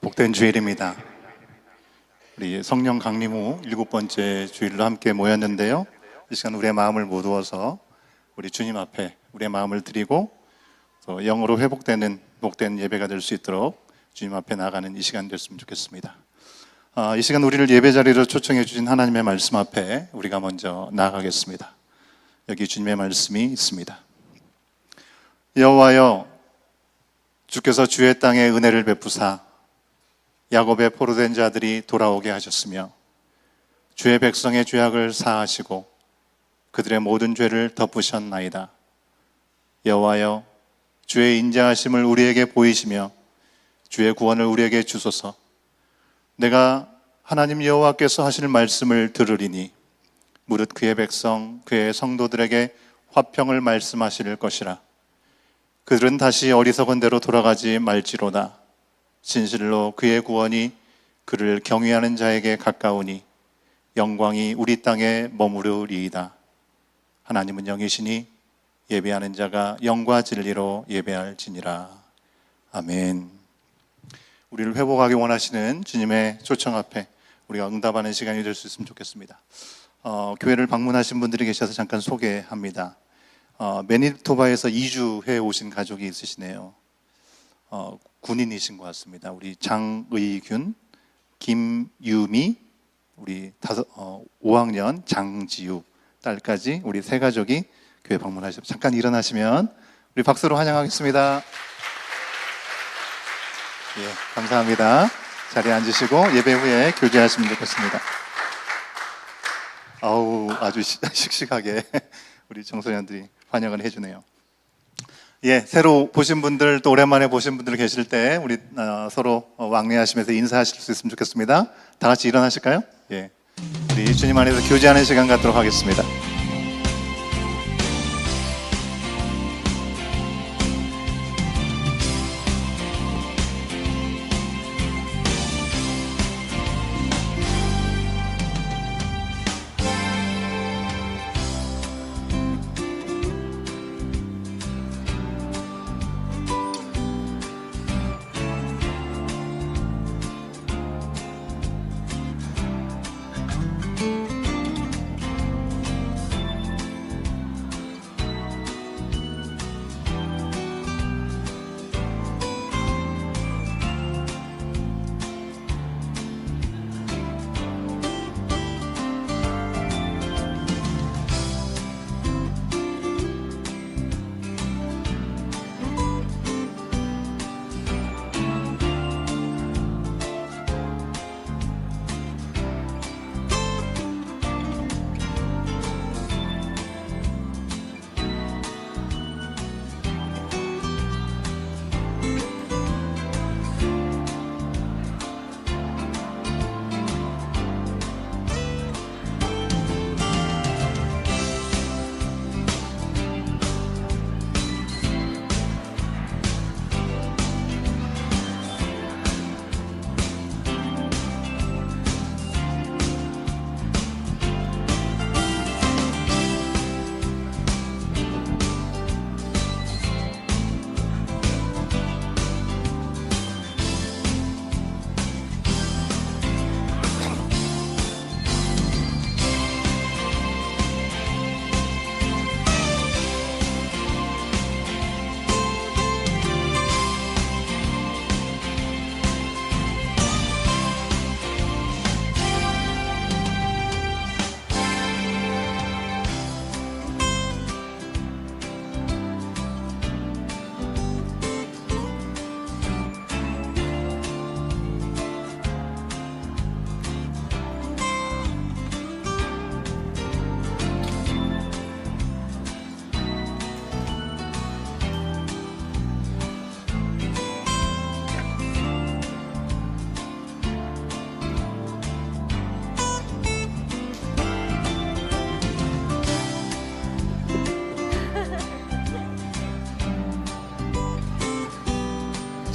복된 주일입니다. 우리 성령 강림 후 7번째 주일로 함께 모였는데요. 이 시간 우리의 마음을 모두어서 우리 주님 앞에 우리의 마음을 드리고 또 영으로 회복되는 복된 예배가 될 수 있도록 주님 앞에 나가는 이 시간 됐으면 좋겠습니다. 이 시간 우리를 예배 자리로 초청해 주신 하나님의 말씀 앞에 우리가 먼저 나아가겠습니다. 여기 주님의 말씀이 있습니다. 여호와여, 주께서 주의 땅에 은혜를 베푸사 야곱의 포로된 자들이 돌아오게 하셨으며 주의 백성의 죄악을 사하시고 그들의 모든 죄를 덮으셨나이다. 여호와여, 주의 인자하심을 우리에게 보이시며 주의 구원을 우리에게 주소서. 내가 하나님 여호와께서 하실 말씀을 들으리니 무릇 그의 백성 그의 성도들에게 화평을 말씀하실 것이라. 그들은 다시 어리석은 대로 돌아가지 말지로다. 진실로 그의 구원이 그를 경외하는 자에게 가까우니 영광이 우리 땅에 머무르리이다. 하나님은 영이시니 예배하는 자가 영과 진리로 예배할지니라. 아멘. 우리를 회복하기 원하시는 주님의 초청 앞에 우리가 응답하는 시간이 될 수 있으면 좋겠습니다. 교회를 방문하신 분들이 계셔서 잠깐 소개합니다. 매니토바에서 이주해 오신 가족이 있으시네요. 군인이신 것 같습니다. 우리 장의균, 김유미, 우리 5학년 장지우 딸까지 우리 세 가족이 교회 방문하셔서 잠깐 일어나시면 우리 박수로 환영하겠습니다. 예, 감사합니다. 자리에 앉으시고 예배 후에 교제하시면 좋겠습니다. 아주 씩씩하게 우리 청소년들이 환영을 해주네요. 예, 새로 보신 분들 또 오랜만에 보신 분들 계실 때 우리 서로 왕래하시면서 인사하실 수 있으면 좋겠습니다. 다 같이 일어나실까요? 예, 우리 주님 안에서 교제하는 시간 갖도록 하겠습니다.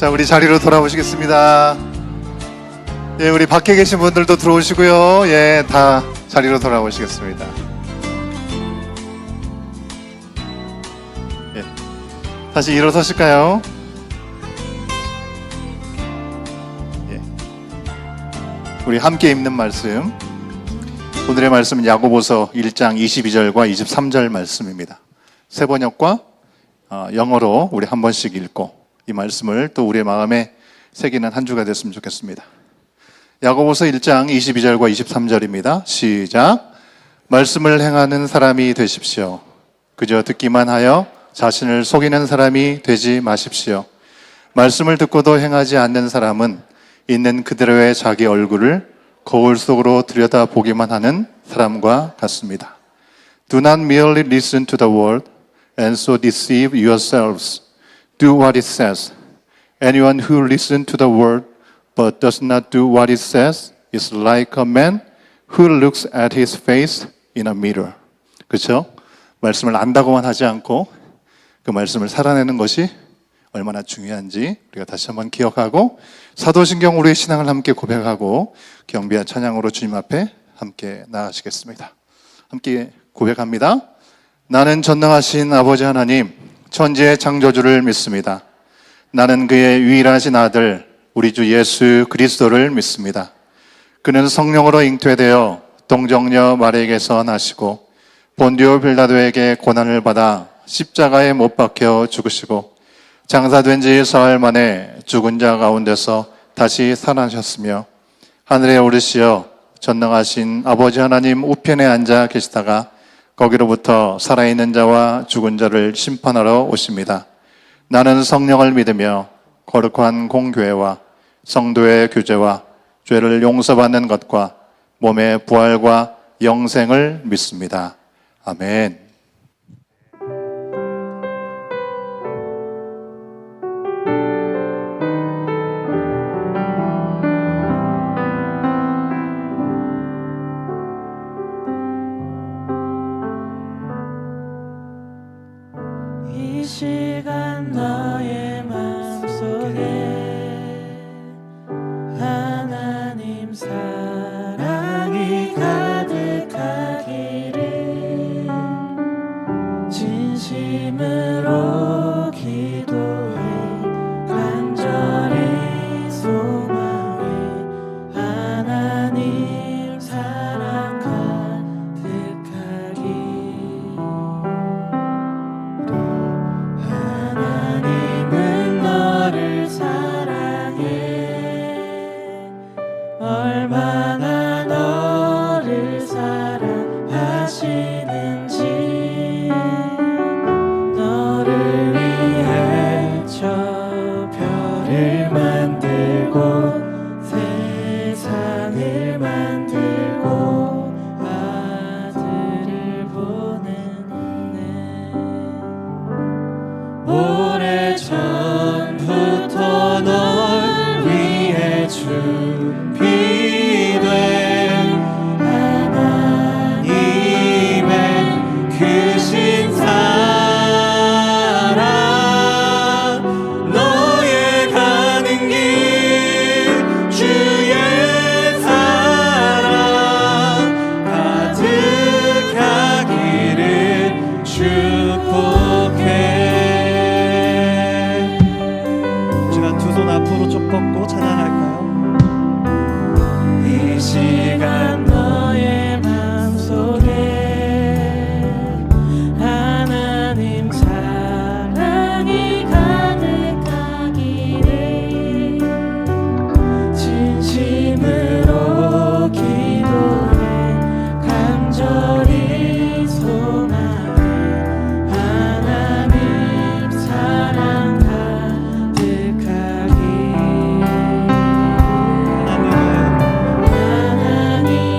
자, 우리 자리로 돌아오시겠습니다. 예, 우리 밖에 계신 분들도 들어오시고요. 예, 다 자리로 돌아오시겠습니다. 예, 다시 일어서실까요? 예. 우리 함께 읽는 말씀, 오늘의 말씀은 야고보서 1장 22절과 23절 말씀입니다. 새 번역과 영어로 우리 한 번씩 읽고 이 말씀을 또 우리의 마음에 새기는 한 주가 됐으면 좋겠습니다. 야고보서 1장 22절과 23절입니다. 시작. 말씀을 행하는 사람이 되십시오. 그저 듣기만 하여 자신을 속이는 사람이 되지 마십시오. 말씀을 듣고도 행하지 않는 사람은 있는 그대로의 자기 얼굴을 거울 속으로 들여다보기만 하는 사람과 같습니다. Do not merely listen to the word and so deceive yourselves. Do what it says. Anyone who listens to the word but does not do what it says is like a man who looks at his face in a mirror. 그렇죠? 말씀을 안다고만 하지 않고 그 말씀을 살아내는 것이 얼마나 중요한지 우리가 다시 한번 기억하고 사도신경 우리의 신앙을 함께 고백하고 경배와 찬양으로 주님 앞에 함께 나아가시겠습니다. 함께 고백합니다. 나는 전능하신 아버지 하나님, 천지의 창조주를 믿습니다. 나는 그의 유일하신 아들 우리 주 예수 그리스도를 믿습니다. 그는 성령으로 잉태되어 동정녀 마리아에게서 나시고 본디오 빌라도에게 고난을 받아 십자가에 못 박혀 죽으시고 장사된 지 사흘 만에 죽은 자 가운데서 다시 살아나셨으며 하늘에 오르시어 전능하신 아버지 하나님 우편에 앉아 계시다가 거기로부터 살아있는 자와 죽은 자를 심판하러 오십니다. 나는 성령을 믿으며 거룩한 공교회와 성도의 교제와 죄를 용서받는 것과 몸의 부활과 영생을 믿습니다. 아멘. 이 시간 너의 마음속에 하나님 사랑이 가득하기를 진심으로 기도해 간절히 소망해 하나님 사랑 가득하기 하나님은 너를 사랑해 얼마나 너를 사랑하시는지 너를 위해 저 별을 만들고 세상을 만들고 아들을 보내네 오래전부터 널 위해 준비된 하나님의 크신 사랑 너의 가는 길 주의 사랑 가득하기를 축복해 제가 두 손 앞으로 쭉 뻗고 찬양할까요? 이 시간 너의 마음속에 하나님 사랑이 가득하기를 진심으로 기도해 간절히 소망해 하나님 사랑 가득하기 하나님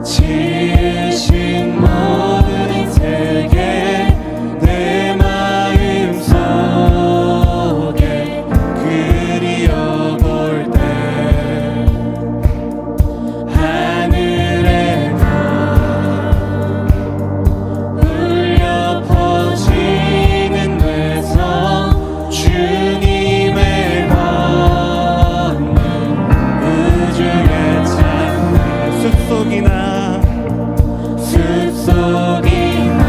지으신 모든 세계 내 마음 속에 그리워볼 때 하늘에 울려 퍼지는 뇌성 주님의 권능 우주에 찬양 숲속이나 숲속이나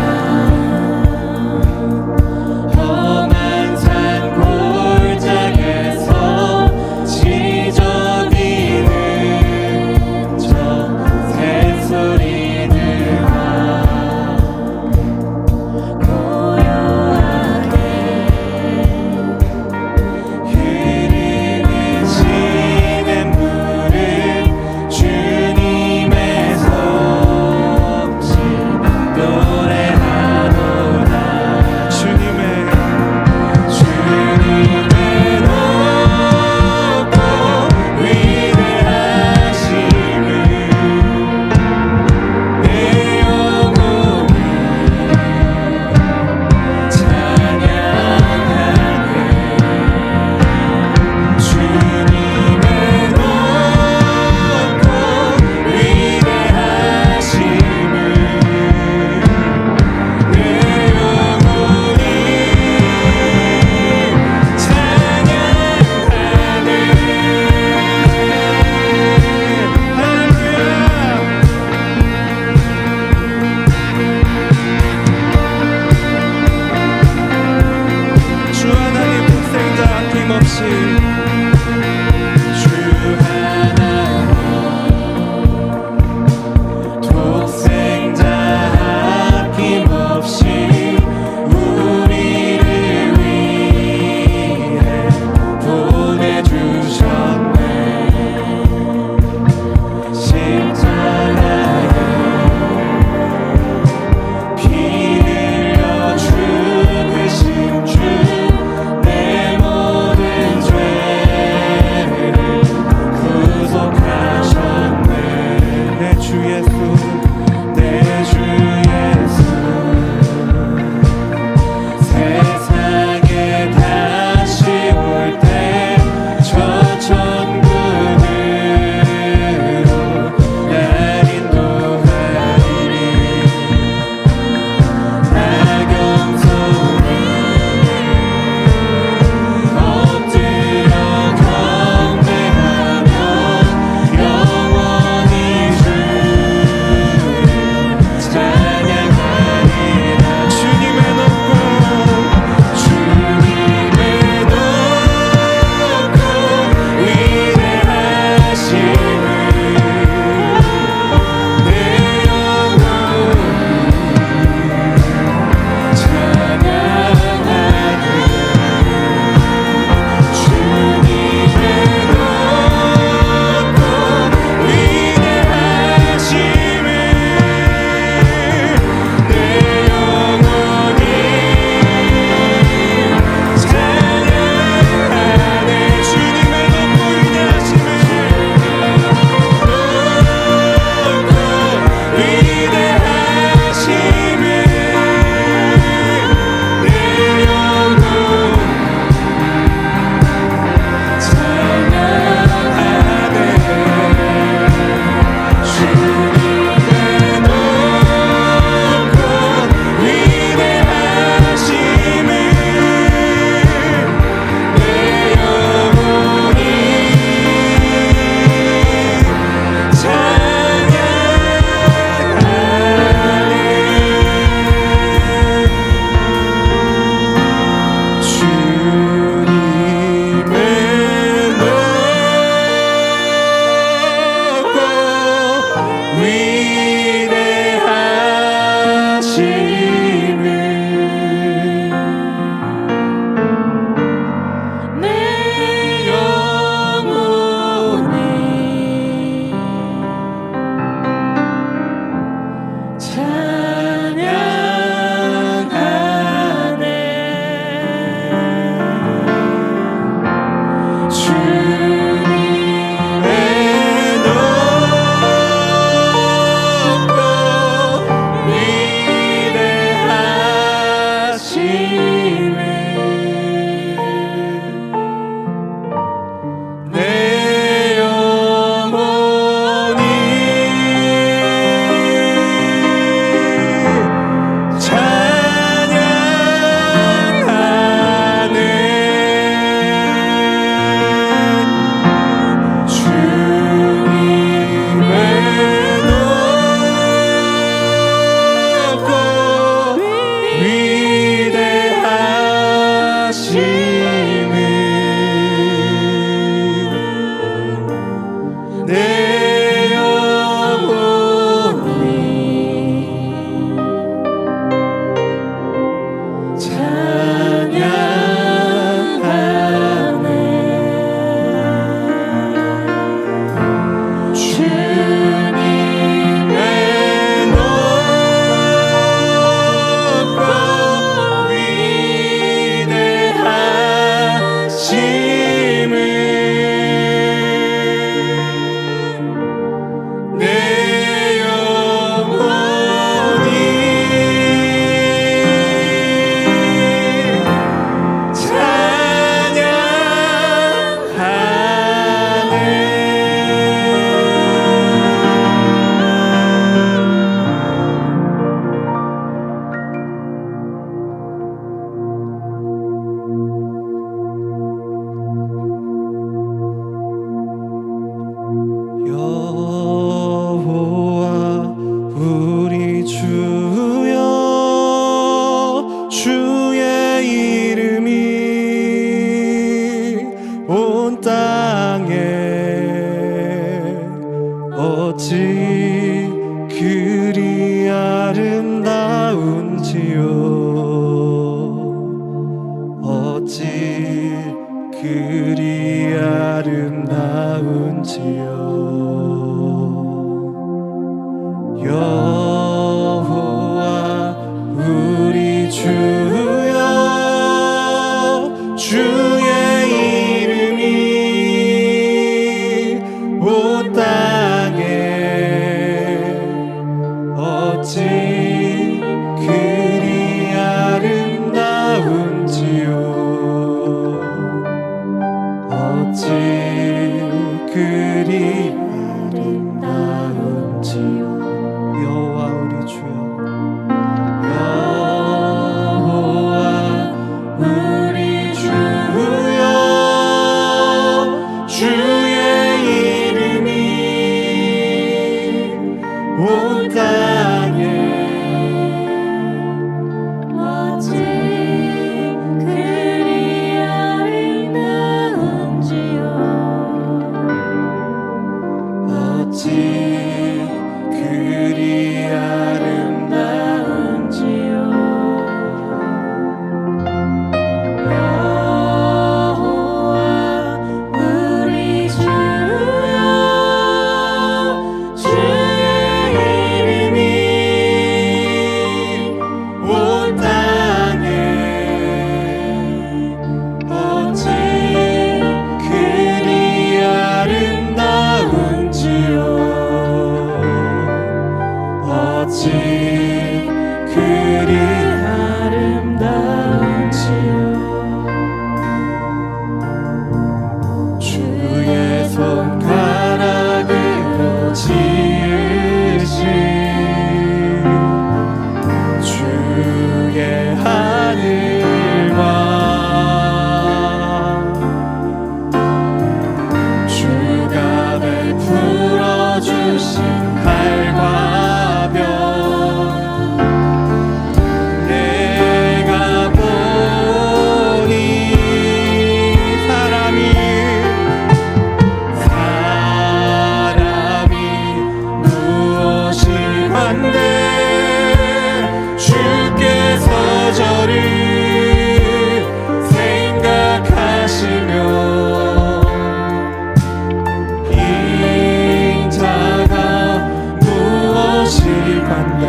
험한 산 골짜기에서 지저귀는 저 새소리들과 고요하게 흐르는 시냇물을 주님의 솜씨 노래하노라 주님의 높고 위대하심을 내 영혼이 찬양하네 주님의 높고 위대하심을 내 영혼이 찬양하네 주 하나님 독생자 아낌없이 주 하나님 독생자 아낌없이 우리를 위해 보내주셨네 십자가에 피 흘려 죽으신 주 내 모든 죄를 구속하셨네 내 주 예수 내 주 예수 세상에 다시 올 때 저 천국으로 날 인도하리니 나경성이 엎드려 경배하며 영원히 주를 찬양하리라 주님의 높고 주님의 높고 위대하심을 내 영혼이 찬양하네 주님의 높고 위대하심을 내 영혼이 찬양하네 주님의 높고 위대하심을 높고 위대하심을 내 영혼 찬양하네 주님의 높고 위대하심을 내 영혼이 찬양하네 주님의 높고 위대하심을 내 영혼이 찬양하네 주님의 그리 아름다운지요. 어찌 그리 아름다운지요. 여호와 우리 주여, 주의 이름이 온 땅에 어찌 그리 아름다운지요. 어찌 그리 아름다운지요. 여호와 우리 주여, 여호와 우리 주여, 주의 이름이 온 땅에 어찌 그리 아름다운지요. 어찌 그리 아름다운지요. 여호와 우리 주여, 주의 이름이 온 땅에 어찌 그리 아름다운지요. 어찌 그리 아름다운지요. 주의 손가락으로 지으신 주의 하늘과 주가 베풀어 주신 달과 별, 내가 보니 사람이 무엇이 한데 주께서 저를 생각하시며 인자가 무엇이 한데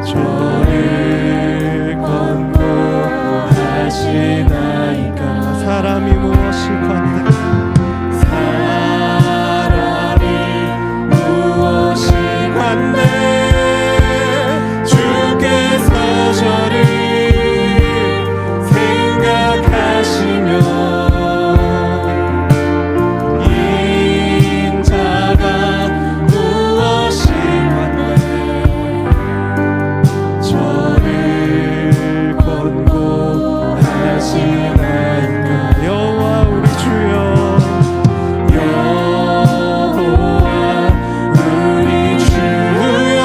저를 권고하시나이까. 사람이 무엇이 한데 사람이 무엇이 한데 주께서 저를 생각하시며 인자가 무엇이 한데 저를 권고하시나이까. 여호와 우리 주여, 여호와 우리 주여,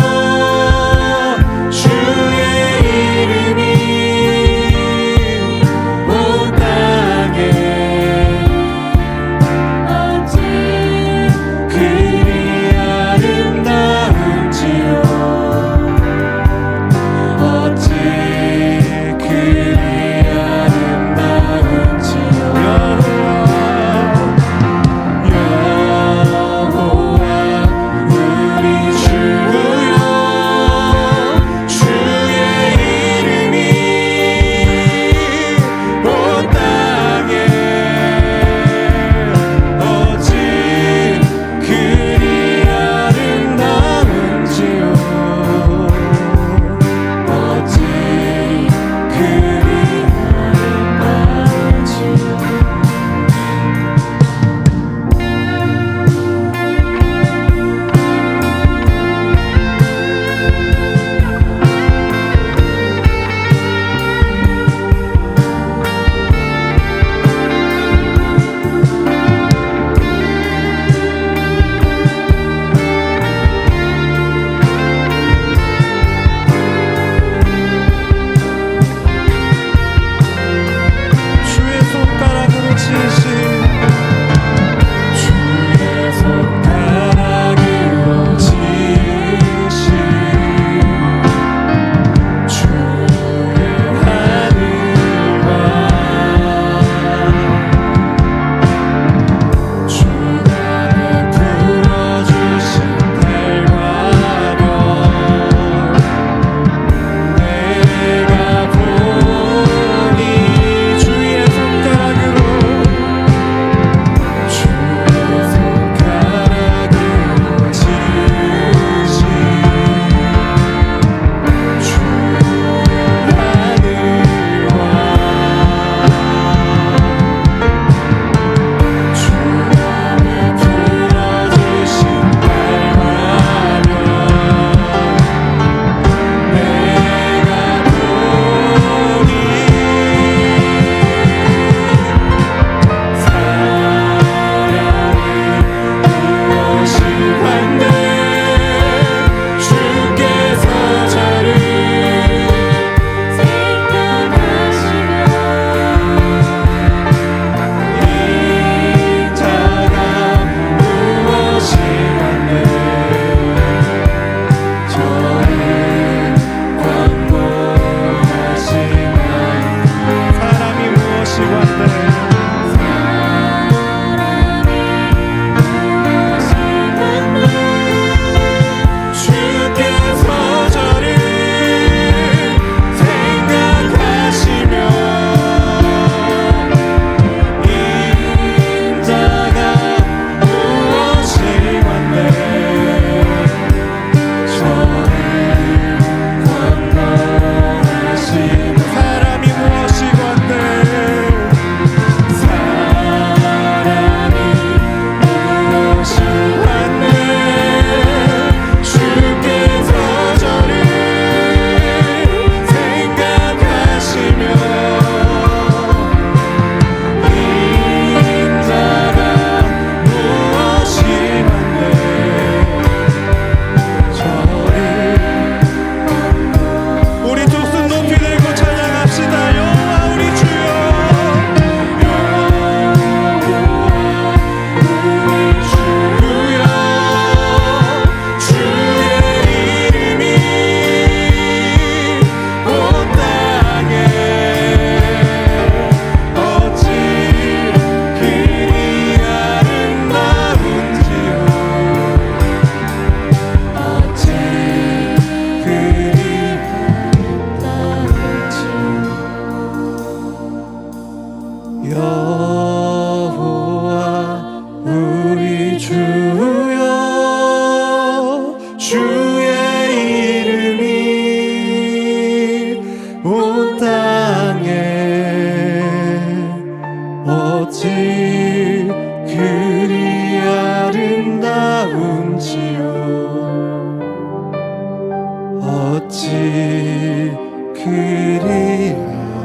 그리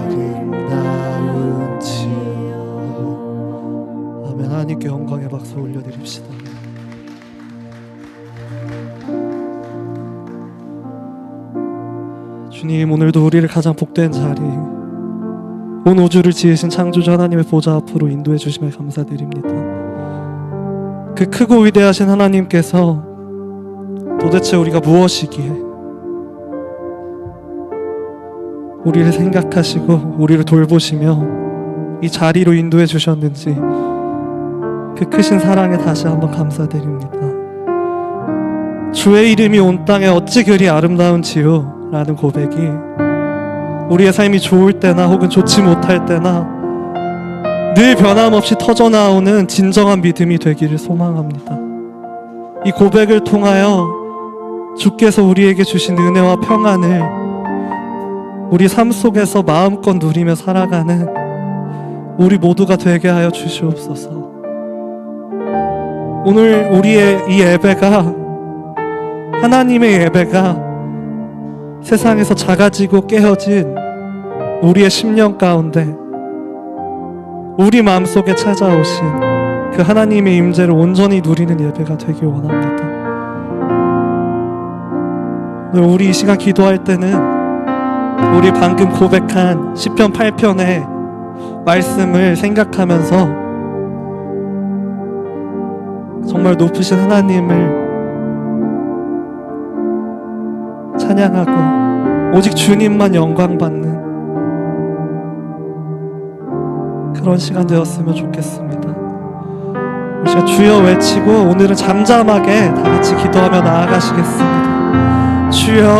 아름다운지요. 아멘. 하나님께 영광의 박수 올려드립시다. 주님, 오늘도 우리를 가장 복된 자리, 온 우주를 지으신 창조주 하나님의 보좌 앞으로 인도해 주심에 감사드립니다. 그 크고 위대하신 하나님께서 도대체 우리가 무엇이기에 우리를 생각하시고 우리를 돌보시며 이 자리로 인도해 주셨는지, 그 크신 사랑에 다시 한번 감사드립니다. 주의 이름이 온 땅에 어찌 그리 아름다운지요 라는 고백이 우리의 삶이 좋을 때나 혹은 좋지 못할 때나 늘 변함없이 터져나오는 진정한 믿음이 되기를 소망합니다. 이 고백을 통하여 주께서 우리에게 주신 은혜와 평안을 우리 삶 속에서 마음껏 누리며 살아가는 우리 모두가 되게 하여 주시옵소서. 오늘 우리의 이 예배가, 하나님의 예배가 세상에서 작아지고 깨어진 우리의 심령 가운데 우리 마음속에 찾아오신 그 하나님의 임재를 온전히 누리는 예배가 되길 원합니다. 오늘 우리 이 시간 기도할 때는 우리 방금 고백한 시편 8편의 말씀을 생각하면서 정말 높으신 하나님을 찬양하고 오직 주님만 영광 받는 그런 시간 되었으면 좋겠습니다. 우리가 주여 외치고 오늘은 잠잠하게 다 같이 기도하며 나아가시겠습니다. 주여,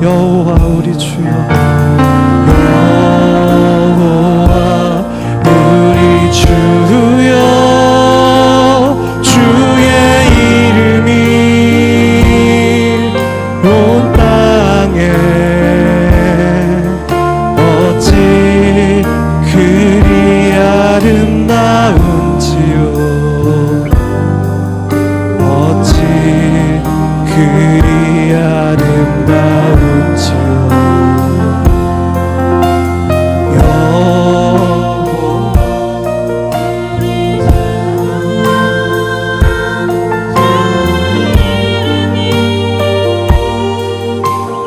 여호와 우리 주여, 여호와 우리 주여, 주의 이름이 온 땅에 어찌 그리 아름다운지요, 어찌 그리 아름다운지요.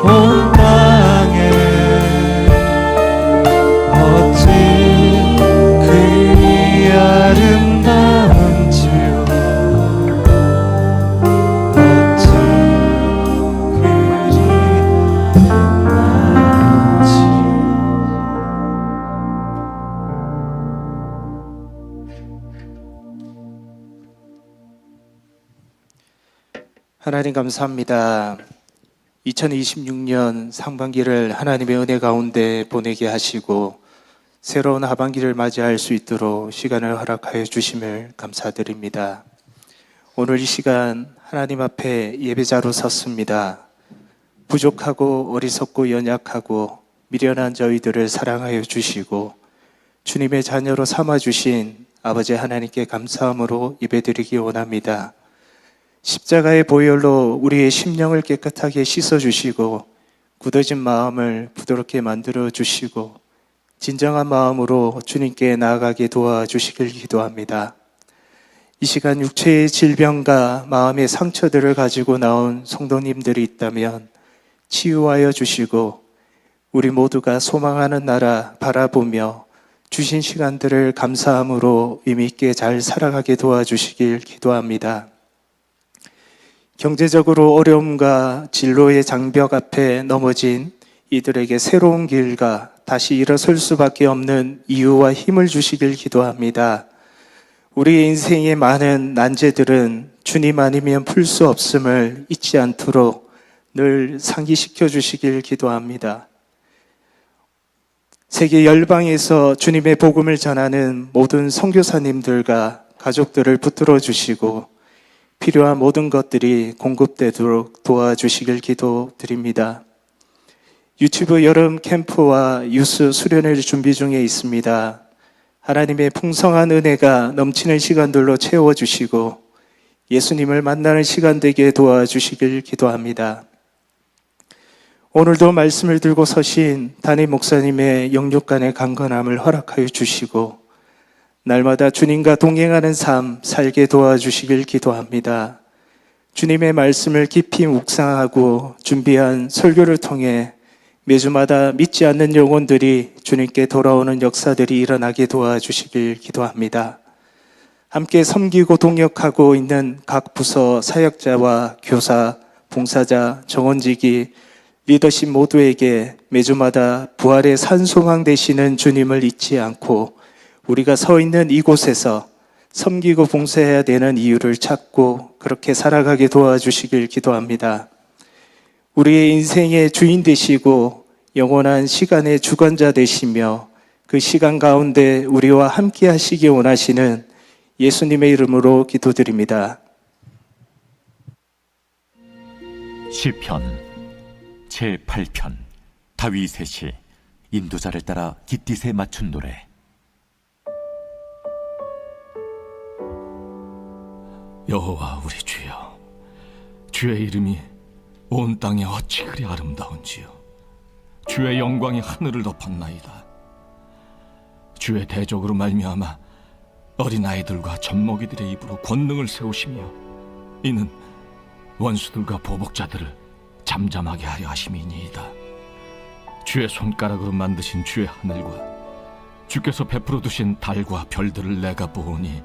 온 땅에 어찌 그리 아름다운지요, 어찌 그리 아름다운지요. 하나님 감사합니다. 2026년 상반기를 하나님의 은혜 가운데 보내게 하시고 새로운 하반기를 맞이할 수 있도록 시간을 허락하여 주심을 감사드립니다. 오늘 이 시간 하나님 앞에 예배자로 섰습니다. 부족하고 어리석고 연약하고 미련한 저희들을 사랑하여 주시고 주님의 자녀로 삼아주신 아버지 하나님께 감사함으로 예배드리기 원합니다. 십자가의 보혈로 우리의 심령을 깨끗하게 씻어주시고 굳어진 마음을 부드럽게 만들어주시고 진정한 마음으로 주님께 나아가게 도와주시길 기도합니다. 이 시간 육체의 질병과 마음의 상처들을 가지고 나온 성도님들이 있다면 치유하여 주시고 우리 모두가 소망하는 나라 바라보며 주신 시간들을 감사함으로 의미 있게 잘 살아가게 도와주시길 기도합니다. 경제적으로 어려움과 진로의 장벽 앞에 넘어진 이들에게 새로운 길과 다시 일어설 수밖에 없는 이유와 힘을 주시길 기도합니다. 우리 인생의 많은 난제들은 주님 아니면 풀 수 없음을 잊지 않도록 늘 상기시켜 주시길 기도합니다. 세계 열방에서 주님의 복음을 전하는 모든 선교사님들과 가족들을 붙들어 주시고 필요한 모든 것들이 공급되도록 도와주시길 기도드립니다. 유튜브 여름 캠프와 유스 수련회를 준비 중에 있습니다. 하나님의 풍성한 은혜가 넘치는 시간들로 채워주시고 예수님을 만나는 시간 되게 도와주시길 기도합니다. 오늘도 말씀을 들고 서신 담임 목사님의 영육간의 강건함을 허락하여 주시고 날마다 주님과 동행하는 삶 살게 도와주시길 기도합니다. 주님의 말씀을 깊이 묵상하고 준비한 설교를 통해 매주마다 믿지 않는 영혼들이 주님께 돌아오는 역사들이 일어나게 도와주시길 기도합니다. 함께 섬기고 동역하고 있는 각 부서 사역자와 교사, 봉사자, 정원직이 리더십 모두에게 매주마다 부활의 산소망 되시는 주님을 잊지 않고 우리가 서 있는 이곳에서 섬기고 봉사해야 되는 이유를 찾고 그렇게 살아가게 도와주시길 기도합니다. 우리의 인생의 주인 되시고 영원한 시간의 주관자 되시며 그 시간 가운데 우리와 함께 하시기 원하시는 예수님의 이름으로 기도드립니다. 시편 제8편 다윗의 시 인도자를 따라 깃딧에 맞춘 노래. 여호와 우리 주여, 주의 이름이 온 땅에 어찌 그리 아름다운지요. 주의 영광이 하늘을 덮었나이다. 주의 대적으로 말미암아 어린아이들과 젖먹이들의 입으로 권능을 세우시며 이는 원수들과 보복자들을 잠잠하게 하려 하심이니이다. 주의 손가락으로 만드신 주의 하늘과 주께서 베풀어 두신 달과 별들을 내가 보오니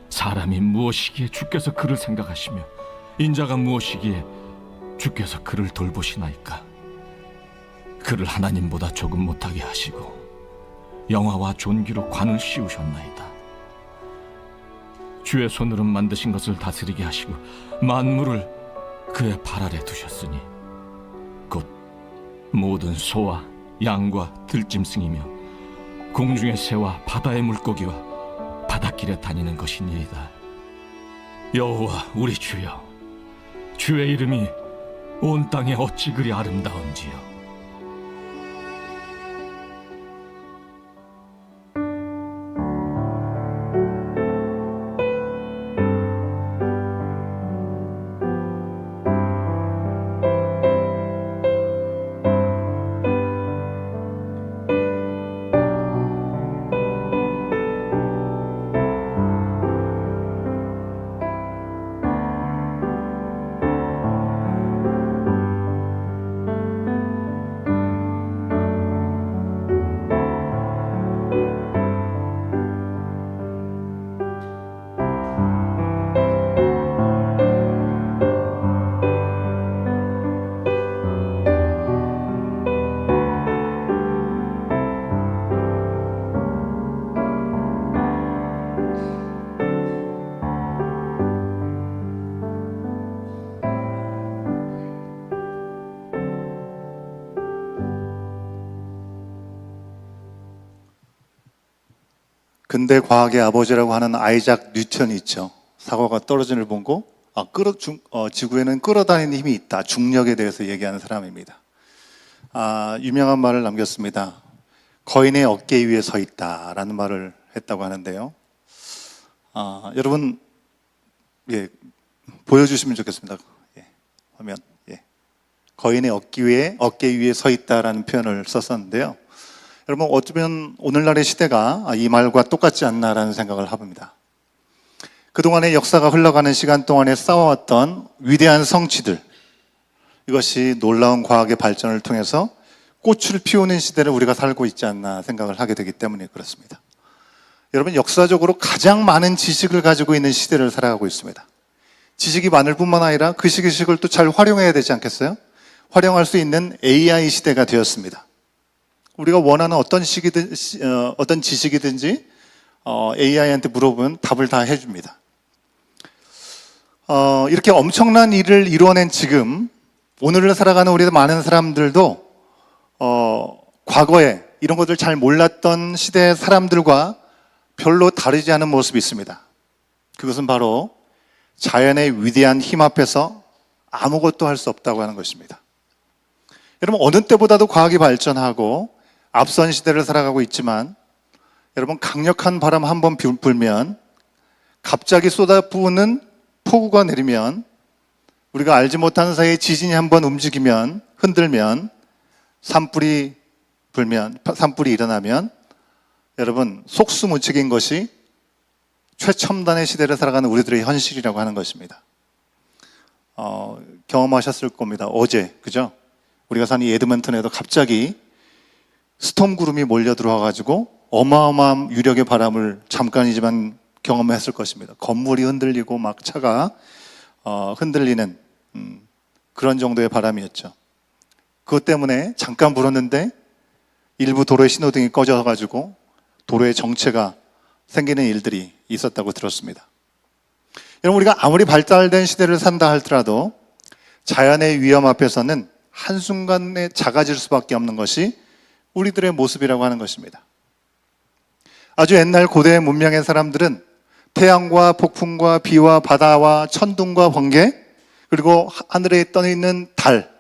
사람이 무엇이기에 주께서 그를 생각하시며 인자가 무엇이기에 주께서 그를 돌보시나이까. 그를 하나님보다 조금 못하게 하시고 영화와 존귀로 관을 씌우셨나이다. 주의 손으로 만드신 것을 다스리게 하시고 만물을 그의 발 아래 두셨으니 곧 모든 소와 양과 들짐승이며 공중의 새와 바다의 물고기와 바닷길에 다니는 것이니이다. 여호와 우리 주여, 주의 이름이 온 땅에 어찌 그리 아름다운지요. 근대 과학의 아버지라고 하는 아이작 뉴턴이 있죠. 사과가 떨어지는 걸 보고 지구에는 끌어다니는 힘이 있다. 중력에 대해서 얘기하는 사람입니다. 유명한 말을 남겼습니다. 거인의 어깨 위에 서 있다라는 말을 했다고 하는데요. 여러분, 보여주시면 좋겠습니다. 화면. 거인의 어깨 위에 서 있다라는 표현을 썼었는데요. 여러분, 어쩌면 오늘날의 시대가 이 말과 똑같지 않나라는 생각을 해봅니다. 그동안의 역사가 흘러가는 시간 동안에 쌓아왔던 위대한 성취들, 이것이 놀라운 과학의 발전을 통해서 꽃을 피우는 시대를 우리가 살고 있지 않나 생각을 하게 되기 때문에 그렇습니다. 여러분, 역사적으로 가장 많은 지식을 가지고 있는 시대를 살아가고 있습니다. 지식이 많을 뿐만 아니라 그 지식을 또 잘 활용해야 되지 않겠어요? 활용할 수 있는 AI 시대가 되었습니다. 우리가 원하는 어떤 지식이든지 AI한테 물어보면 답을 다 해줍니다. 이렇게 엄청난 일을 이루어낸 지금, 오늘을 살아가는 우리 많은 사람들도 과거에 이런 것들 잘 몰랐던 시대의 사람들과 별로 다르지 않은 모습이 있습니다. 그것은 바로 자연의 위대한 힘 앞에서 아무것도 할 수 없다고 하는 것입니다. 여러분, 어느 때보다도 과학이 발전하고 앞선 시대를 살아가고 있지만, 여러분, 강력한 바람 한 번 불면, 갑자기 쏟아부으는 폭우가 내리면, 우리가 알지 못하는 사이에 지진이 한 번 움직이면, 흔들면, 산불이 일어나면, 여러분, 속수무책인 것이 최첨단의 시대를 살아가는 우리들의 현실이라고 하는 것입니다. 경험하셨을 겁니다. 어제, 그죠? 우리가 사는 이 에드먼턴에도 갑자기 스톰 구름이 몰려 들어와가지고 어마어마한 유력의 바람을 잠깐이지만 경험했을 것입니다. 건물이 흔들리고 막 차가 흔들리는 그런 정도의 바람이었죠. 그것 때문에 잠깐 불었는데 일부 도로의 신호등이 꺼져가지고 도로의 정체가 생기는 일들이 있었다고 들었습니다. 여러분, 우리가 아무리 발달된 시대를 산다 할지라도 자연의 위험 앞에서는 한순간에 작아질 수밖에 없는 것이 우리들의 모습이라고 하는 것입니다. 아주 옛날 고대 문명의 사람들은 태양과 폭풍과 비와 바다와 천둥과 번개, 그리고 하늘에 떠있는 달,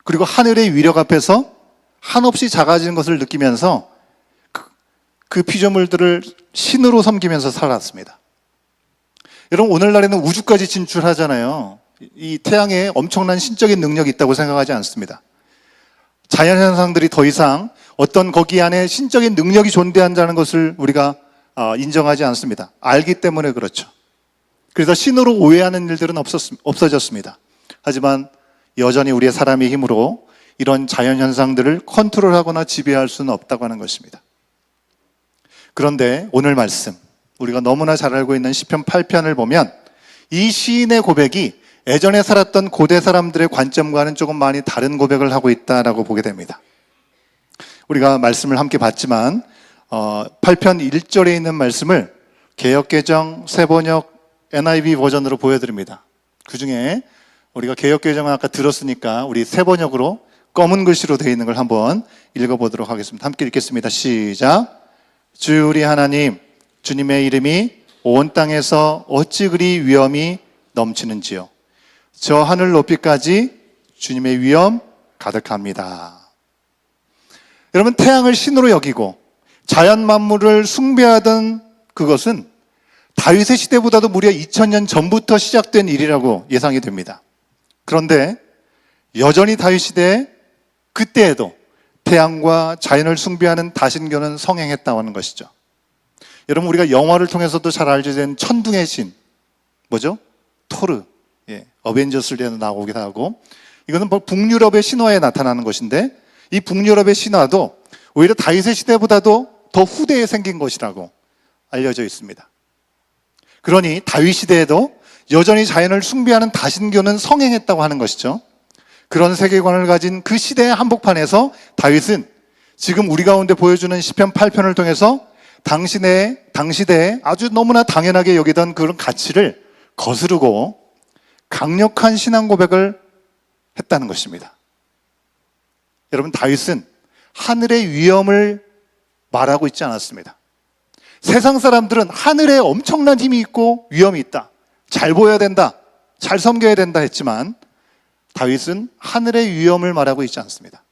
그리고 하늘의 위력 앞에서 한없이 작아지는 것을 느끼면서 그 피조물들을 신으로 섬기면서 살았습니다. 여러분, 오늘날에는 우주까지 진출하잖아요. 이 태양에 엄청난 신적인 능력이 있다고 생각하지 않습니다. 자연현상들이 더 이상 어떤 거기 안에 신적인 능력이 존재한다는 것을 우리가 인정하지 않습니다. 알기 때문에 그렇죠. 그래서 신으로 오해하는 일들은 없어졌습니다. 하지만 여전히 우리의 사람의 힘으로 이런 자연현상들을 컨트롤하거나 지배할 수는 없다고 하는 것입니다. 그런데 오늘 말씀, 우리가 너무나 잘 알고 있는 시편 8편을 보면 이 시인의 고백이 예전에 살았던 고대 사람들의 관점과는 조금 많이 다른 고백을 하고 있다라고 보게 됩니다. 우리가 말씀을 함께 봤지만 8편 1절에 있는 말씀을 개역개정, 새번역, NIV 버전으로 보여드립니다. 그 중에 우리가 개역개정은 아까 들었으니까 우리 새번역으로 검은 글씨로 되어 있는 걸 한번 읽어보도록 하겠습니다. 함께 읽겠습니다. 시작. 주 우리 하나님, 주님의 이름이 온 땅에서 어찌 그리 위엄이 넘치는지요. 저 하늘 높이까지 주님의 위엄 가득합니다. 여러분, 태양을 신으로 여기고 자연 만물을 숭배하던 그것은 다윗의 시대보다도 무려 2000년 전부터 시작된 일이라고 예상이 됩니다. 그런데 여전히 다윗 시대에 그때에도 태양과 자연을 숭배하는 다신교는 성행했다고 하는 것이죠. 여러분, 우리가 영화를 통해서도 잘 알게 된 천둥의 신, 뭐죠? 토르, 어벤져스에도 나오기도 하고, 이거는 북유럽의 신화에 나타나는 것인데, 이 북유럽의 신화도 오히려 다윗의 시대보다도 더 후대에 생긴 것이라고 알려져 있습니다. 그러니 다윗 시대에도 여전히 자연을 숭배하는 다신교는 성행했다고 하는 것이죠. 그런 세계관을 가진 그 시대의 한복판에서 다윗은 지금 우리 가운데 보여주는 시편 8편을 통해서 당시대에 아주 너무나 당연하게 여기던 그런 가치를 거스르고 강력한 신앙 고백을 했다는 것입니다. 여러분, 다윗은 하늘의 위엄을 말하고 있지 않았습니다. 세상 사람들은 하늘에 엄청난 힘이 있고 위엄이 있다, 잘 보여야 된다, 잘 섬겨야 된다 했지만 다윗은 하늘의 위엄을 말하고 있지 않습니다.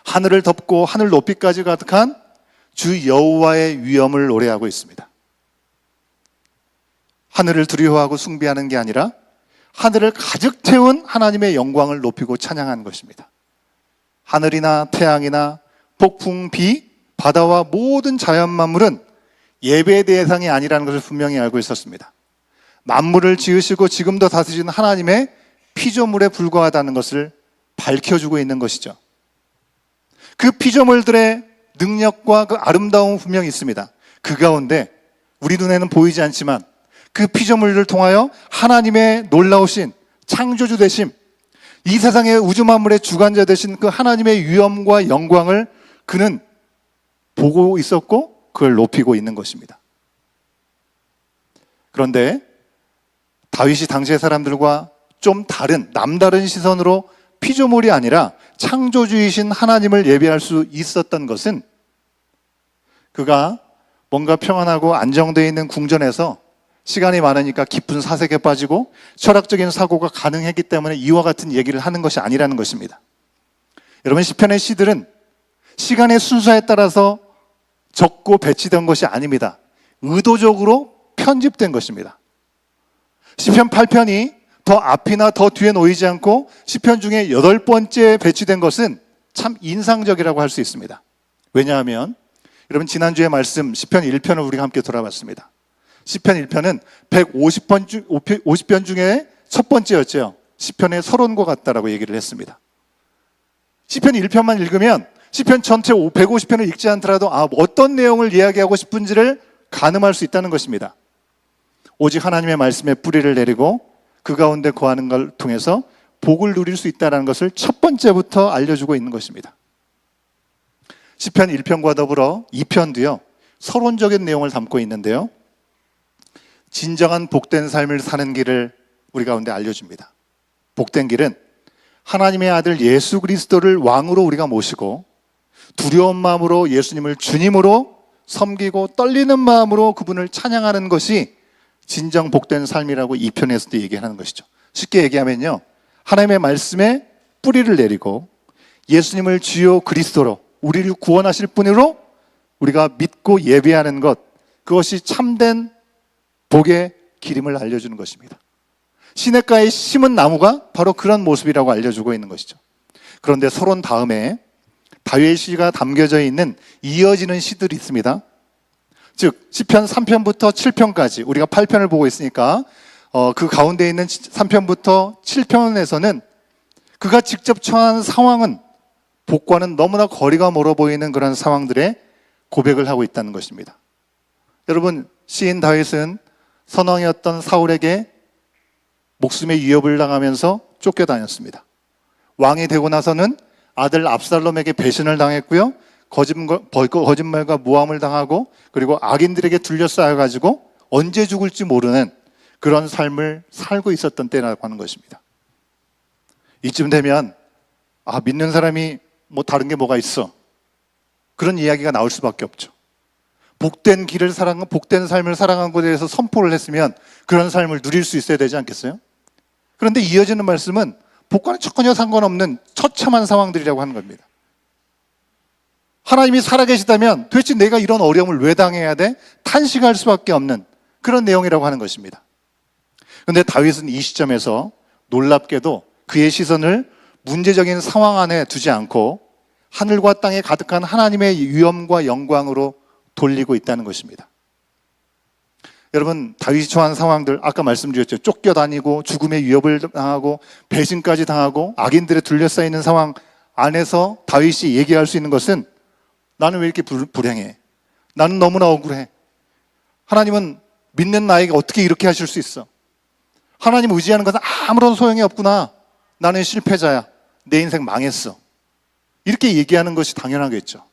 하늘을 덮고 하늘 높이까지 가득한 주 여호와의 위엄을 노래하고 있습니다. 하늘을 두려워하고 숭배하는 게 아니라 하늘을 가득 채운 하나님의 영광을 높이고 찬양하는 것입니다. 하늘이나 태양이나 폭풍, 비, 바다와 모든 자연 만물은 예배의 대상이 아니라는 것을 분명히 알고 있었습니다. 만물을 지으시고 지금도 다스리는 하나님의 피조물에 불과하다는 것을 밝혀주고 있는 것이죠. 그 피조물들의 능력과 그 아름다움은 분명히 있습니다. 그 가운데 우리 눈에는 보이지 않지만 그 피조물을 통하여 하나님의 놀라우신 창조주 되심, 이 세상의 우주 만물의 주관자 되신 그 하나님의 위엄과 영광을 그는 보고 있었고 그걸 높이고 있는 것입니다. 그런데 다윗이 당시의 사람들과 좀 다른 남다른 시선으로 피조물이 아니라 창조주이신 하나님을 예배할 수 있었던 것은 그가 뭔가 평안하고 안정되어 있는 궁전에서 시간이 많으니까 깊은 사색에 빠지고 철학적인 사고가 가능했기 때문에 이와 같은 얘기를 하는 것이 아니라는 것입니다. 여러분, 시편의 시들은 시간의 순서에 따라서 적고 배치된 것이 아닙니다. 의도적으로 편집된 것입니다. 시편 8편이 더 앞이나 더 뒤에 놓이지 않고 시편 중에 8번째 배치된 것은 참 인상적이라고 할 수 있습니다. 왜냐하면 여러분, 지난주에 말씀 시편 1편을 우리가 함께 돌아봤습니다. 시편 1편은 150편 중에 첫 번째였죠. 시편의 서론과 같다라고 얘기를 했습니다. 시편 1편만 읽으면 시편 전체 150편을 읽지 않더라도 어떤 내용을 이야기하고 싶은지를 가늠할 수 있다는 것입니다. 오직 하나님의 말씀에 뿌리를 내리고 그 가운데 거하는 걸 통해서 복을 누릴 수 있다는 것을 첫 번째부터 알려주고 있는 것입니다. 시편 1편과 더불어 2편도요, 서론적인 내용을 담고 있는데요, 진정한 복된 삶을 사는 길을 우리 가운데 알려줍니다. 복된 길은 하나님의 아들 예수 그리스도를 왕으로 우리가 모시고 두려운 마음으로 예수님을 주님으로 섬기고 떨리는 마음으로 그분을 찬양하는 것이 진정 복된 삶이라고 2편에서도 얘기하는 것이죠. 쉽게 얘기하면요, 하나님의 말씀에 뿌리를 내리고 예수님을 주요 그리스도로 우리를 구원하실 분으로 우리가 믿고 예배하는 것, 그것이 참된 복의 기림을 알려주는 것입니다. 시냇가에 심은 나무가 바로 그런 모습이라고 알려주고 있는 것이죠. 그런데 서론 다음에 다윗의 시가 담겨져 있는 이어지는 시들이 있습니다. 즉 시편 3편부터 7편까지 우리가 8편을 보고 있으니까 그 가운데 있는 3편부터 7편에서는 그가 직접 처한 상황은 복과는 너무나 거리가 멀어 보이는 그런 상황들의 고백을 하고 있다는 것입니다. 여러분, 시인 다윗은 선왕이었던 사울에게 목숨의 위협을 당하면서 쫓겨다녔습니다. 왕이 되고 나서는 아들 압살롬에게 배신을 당했고요, 거짓말과 모함을 당하고 그리고 악인들에게 둘러싸여가지고 언제 죽을지 모르는 그런 삶을 살고 있었던 때라고 하는 것입니다. 이쯤 되면 믿는 사람이 뭐 다른 게 뭐가 있어, 그런 이야기가 나올 수밖에 없죠. 복된 길을 살아가고 복된 삶을 살아간 것에 대해서 선포를 했으면 그런 삶을 누릴 수 있어야 되지 않겠어요? 그런데 이어지는 말씀은 복과는 전혀 상관없는 처참한 상황들이라고 하는 겁니다. 하나님이 살아계시다면 도대체 내가 이런 어려움을 왜 당해야 돼? 탄식할 수밖에 없는 그런 내용이라고 하는 것입니다. 그런데 다윗은 이 시점에서 놀랍게도 그의 시선을 문제적인 상황 안에 두지 않고 하늘과 땅에 가득한 하나님의 위엄과 영광으로 돌리고 있다는 것입니다. 여러분, 다윗이 처한 상황들 아까 말씀드렸죠. 쫓겨다니고 죽음의 위협을 당하고 배신까지 당하고 악인들에 둘러싸이는 상황 안에서 다윗이 얘기할 수 있는 것은 나는 왜 이렇게 불행해? 나는 너무나 억울해. 하나님은 믿는 나에게 어떻게 이렇게 하실 수 있어? 하나님 의지하는 것은 아무런 소용이 없구나. 나는 실패자야. 내 인생 망했어. 이렇게 얘기하는 것이 당연하겠죠.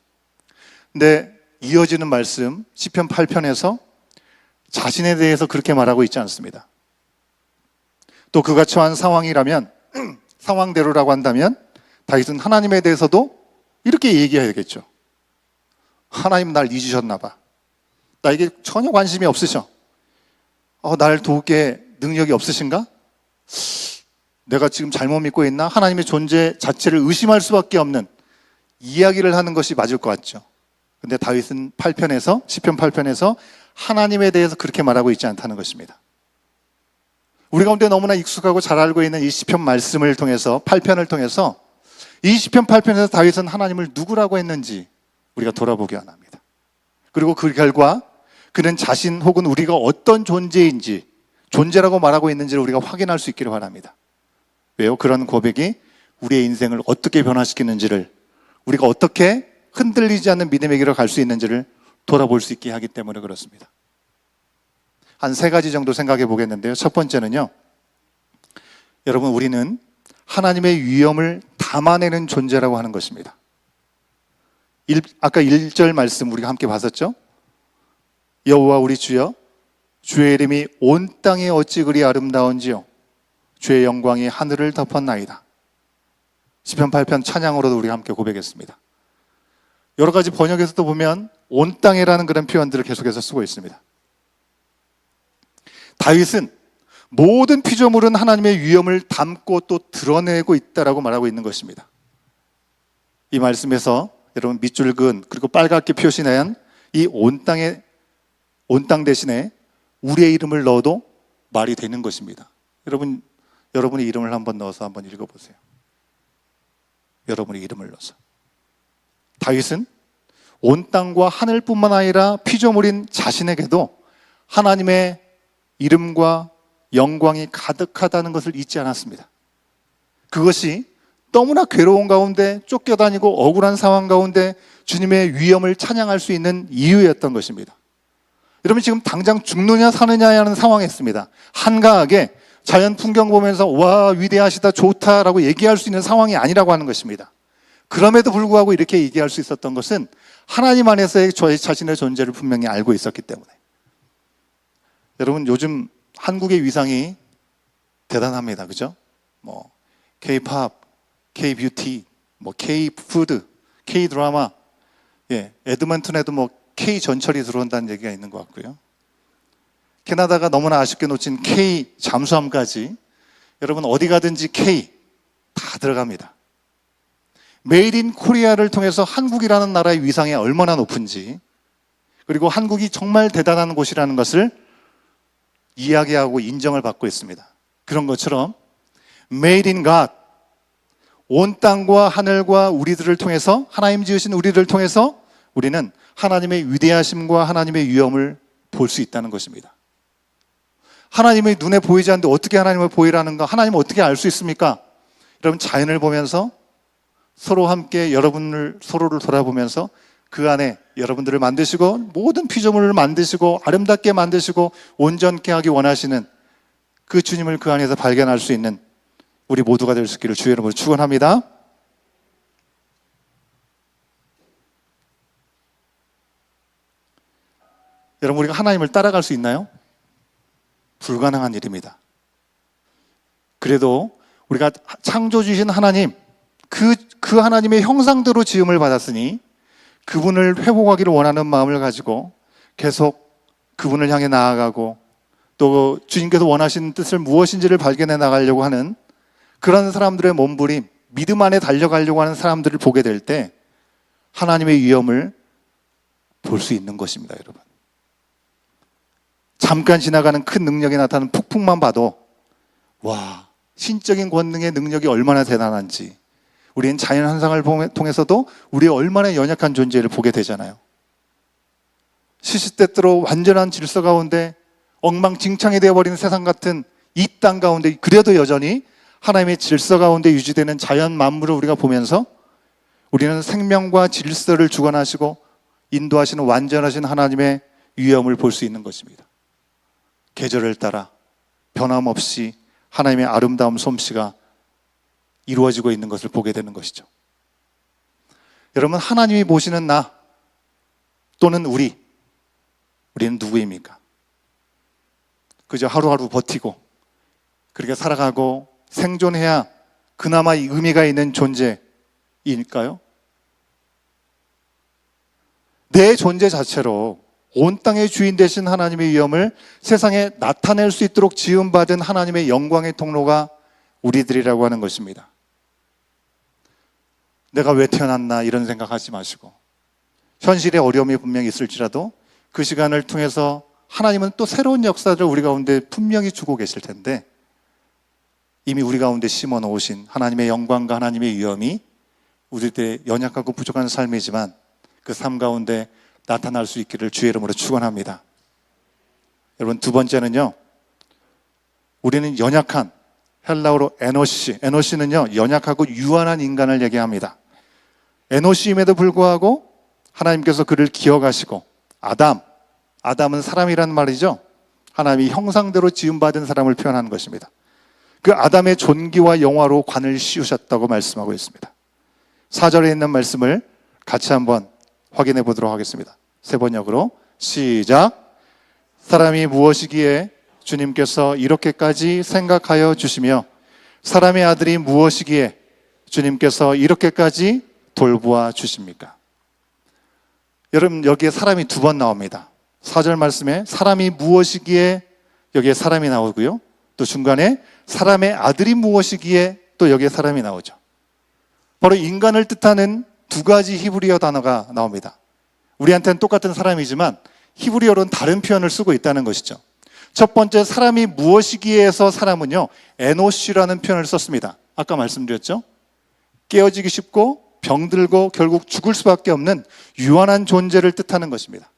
근데 이어지는 말씀 시편 8편에서 자신에 대해서 그렇게 말하고 있지 않습니다. 또 그가 처한 상황이라면 상황대로라고 한다면 다윗은 하나님에 대해서도 이렇게 얘기해야겠죠. 하나님 날 잊으셨나 봐. 나에게 전혀 관심이 없으셔. 날 도우게 능력이 없으신가? 내가 지금 잘못 믿고 있나? 하나님의 존재 자체를 의심할 수밖에 없는 이야기를 하는 것이 맞을 것 같죠. 근데 다윗은 8편에서 시편 8편에서 하나님에 대해서 그렇게 말하고 있지 않다는 것입니다. 우리 가운데 너무나 익숙하고 잘 알고 있는 이 시편 말씀을 통해서 8편을 통해서 이 시편 8편에서 다윗은 하나님을 누구라고 했는지 우리가 돌아보기 원합니다. 그리고 그 결과 그는 자신 혹은 우리가 어떤 존재인지 존재라고 말하고 있는지를 우리가 확인할 수 있기를 바랍니다. 왜요? 그런 고백이 우리의 인생을 어떻게 변화시키는지를, 우리가 어떻게 흔들리지 않는 믿음의 길을 갈 수 있는지를 돌아볼 수 있게 하기 때문에 그렇습니다. 한 3가지 정도 생각해 보겠는데요. 첫 번째는요, 여러분, 우리는 하나님의 위엄을 담아내는 존재라고 하는 것입니다. 아까 1절 말씀 우리가 함께 봤었죠? 여호와 우리 주여, 주의 이름이 온 땅에 어찌 그리 아름다운지요, 주의 영광이 하늘을 덮었나이다. 시편 8편 찬양으로도 우리가 함께 고백했습니다. 여러 가지 번역에서도 보면 온 땅에라는 그런 표현들을 계속해서 쓰고 있습니다. 다윗은 모든 피조물은 하나님의 위엄을 담고 또 드러내고 있다라고 말하고 있는 것입니다. 이 말씀에서 여러분 밑줄 그은 그리고 빨갛게 표시된 이 온 땅 대신에 우리의 이름을 넣어도 말이 되는 것입니다. 여러분의 이름을 한번 넣어서 한번 읽어보세요. 여러분의 이름을 넣어서. 다윗은 온 땅과 하늘뿐만 아니라 피조물인 자신에게도 하나님의 이름과 영광이 가득하다는 것을 잊지 않았습니다. 그것이 너무나 괴로운 가운데 쫓겨다니고 억울한 상황 가운데 주님의 위엄을 찬양할 수 있는 이유였던 것입니다. 여러분, 지금 당장 죽느냐 사느냐 하는 상황에 있습니다. 한가하게 자연 풍경 보면서 와 위대하시다 좋다라고 얘기할 수 있는 상황이 아니라고 하는 것입니다. 그럼에도 불구하고 이렇게 얘기할 수 있었던 것은 하나님 안에서의 저희 자신의 존재를 분명히 알고 있었기 때문에. 여러분, 요즘 한국의 위상이 대단합니다. 그죠? 뭐 K-팝, K-뷰티, 뭐 K-푸드, K-드라마, 에드먼튼에도 뭐 K-전철이 들어온다는 얘기가 있는 것 같고요. 캐나다가 너무나 아쉽게 놓친 K-잠수함까지 여러분 어디 가든지 K 다 들어갑니다. 메이드 인 코리아를 통해서 한국이라는 나라의 위상이 얼마나 높은지, 그리고 한국이 정말 대단한 곳이라는 것을 이야기하고 인정을 받고 있습니다. 그런 것처럼 Made in God, 온 땅과 하늘과 우리들을 통해서, 하나님 지으신 우리를 통해서 우리는 하나님의 위대하심과 하나님의 위엄을 볼 수 있다는 것입니다. 하나님의 눈에 보이지 않는데 어떻게 하나님을 보이라는가? 하나님을 어떻게 알 수 있습니까? 여러분, 자연을 보면서 서로 함께 서로를 돌아보면서 그 안에 여러분들을 만드시고 모든 피조물을 만드시고 아름답게 만드시고 온전케 하기 원하시는 그 주님을 그 안에서 발견할 수 있는 우리 모두가 될 수 있기를 주의 이름으로 축원합니다. 여러분, 우리가 하나님을 따라갈 수 있나요? 불가능한 일입니다. 그래도 우리가 창조주신 하나님, 그 하나님의 형상대로 지음을 받았으니 그분을 회복하기를 원하는 마음을 가지고 계속 그분을 향해 나아가고 또 주님께서 원하시는 뜻을 무엇인지를 발견해 나가려고 하는 그런 사람들의 몸부림, 믿음 안에 달려가려고 하는 사람들을 보게 될 때 하나님의 위엄을 볼 수 있는 것입니다, 여러분. 잠깐 지나가는 큰 능력이 나타나는 폭풍만 봐도 와, 신적인 권능의 능력이 얼마나 대단한지, 우리는 자연 현상을 통해서도 우리의 얼마나 연약한 존재를 보게 되잖아요. 시시때때로 완전한 질서 가운데 엉망진창이 되어버리는 세상 같은 이 땅 가운데 그래도 여전히 하나님의 질서 가운데 유지되는 자연 만물을 우리가 보면서 우리는 생명과 질서를 주관하시고 인도하시는 완전하신 하나님의 위엄을 볼 수 있는 것입니다. 계절을 따라 변함없이 하나님의 아름다움 솜씨가 이루어지고 있는 것을 보게 되는 것이죠. 여러분, 하나님이 보시는 나 또는 우리는 누구입니까? 그저 하루하루 버티고 그렇게 살아가고 생존해야 그나마 의미가 있는 존재일까요? 내 존재 자체로 온 땅의 주인 되신 하나님의 위엄을 세상에 나타낼 수 있도록 지음받은 하나님의 영광의 통로가 우리들이라고 하는 것입니다. 내가 왜 태어났나 이런 생각하지 마시고, 현실의 어려움이 분명히 있을지라도 그 시간을 통해서 하나님은 또 새로운 역사를 우리 가운데 분명히 주고 계실 텐데, 이미 우리 가운데 심어 놓으신 하나님의 영광과 하나님의 위엄이 우리들의 연약하고 부족한 삶이지만 그 삶 가운데 나타날 수 있기를 주의 이름으로 축원합니다. 여러분, 두 번째는요, 우리는 연약한, 헬라어로 에노시는요 연약하고 유한한 인간을 얘기합니다. 에노시임에도 불구하고 하나님께서 그를 기억하시고 아담은 사람이란 말이죠. 하나님이 형상대로 지음받은 사람을 표현하는 것입니다. 그 아담의 존귀와 영화로 관을 씌우셨다고 말씀하고 있습니다. 4절에 있는 말씀을 같이 한번 확인해 보도록 하겠습니다. 세 번역으로 시작. 사람이 무엇이기에 주님께서 이렇게까지 생각하여 주시며 사람의 아들이 무엇이기에 주님께서 이렇게까지 돌보아 주십니까? 여러분, 여기에 사람이 두 번 나옵니다. 4절 말씀에 사람이 무엇이기에 여기에 사람이 나오고요, 또 중간에 사람의 아들이 무엇이기에 또 여기에 사람이 나오죠. 바로 인간을 뜻하는 두 가지 히브리어 단어가 나옵니다. 우리한테는 똑같은 사람이지만 히브리어로는 다른 표현을 쓰고 있다는 것이죠. 첫 번째, 사람이 무엇이기에서 사람은요 에노시라는 표현을 썼습니다. 아까 말씀드렸죠. 깨어지기 쉽고 병들고 결국 죽을 수밖에 없는 유한한 존재를 뜻하는 것입니다.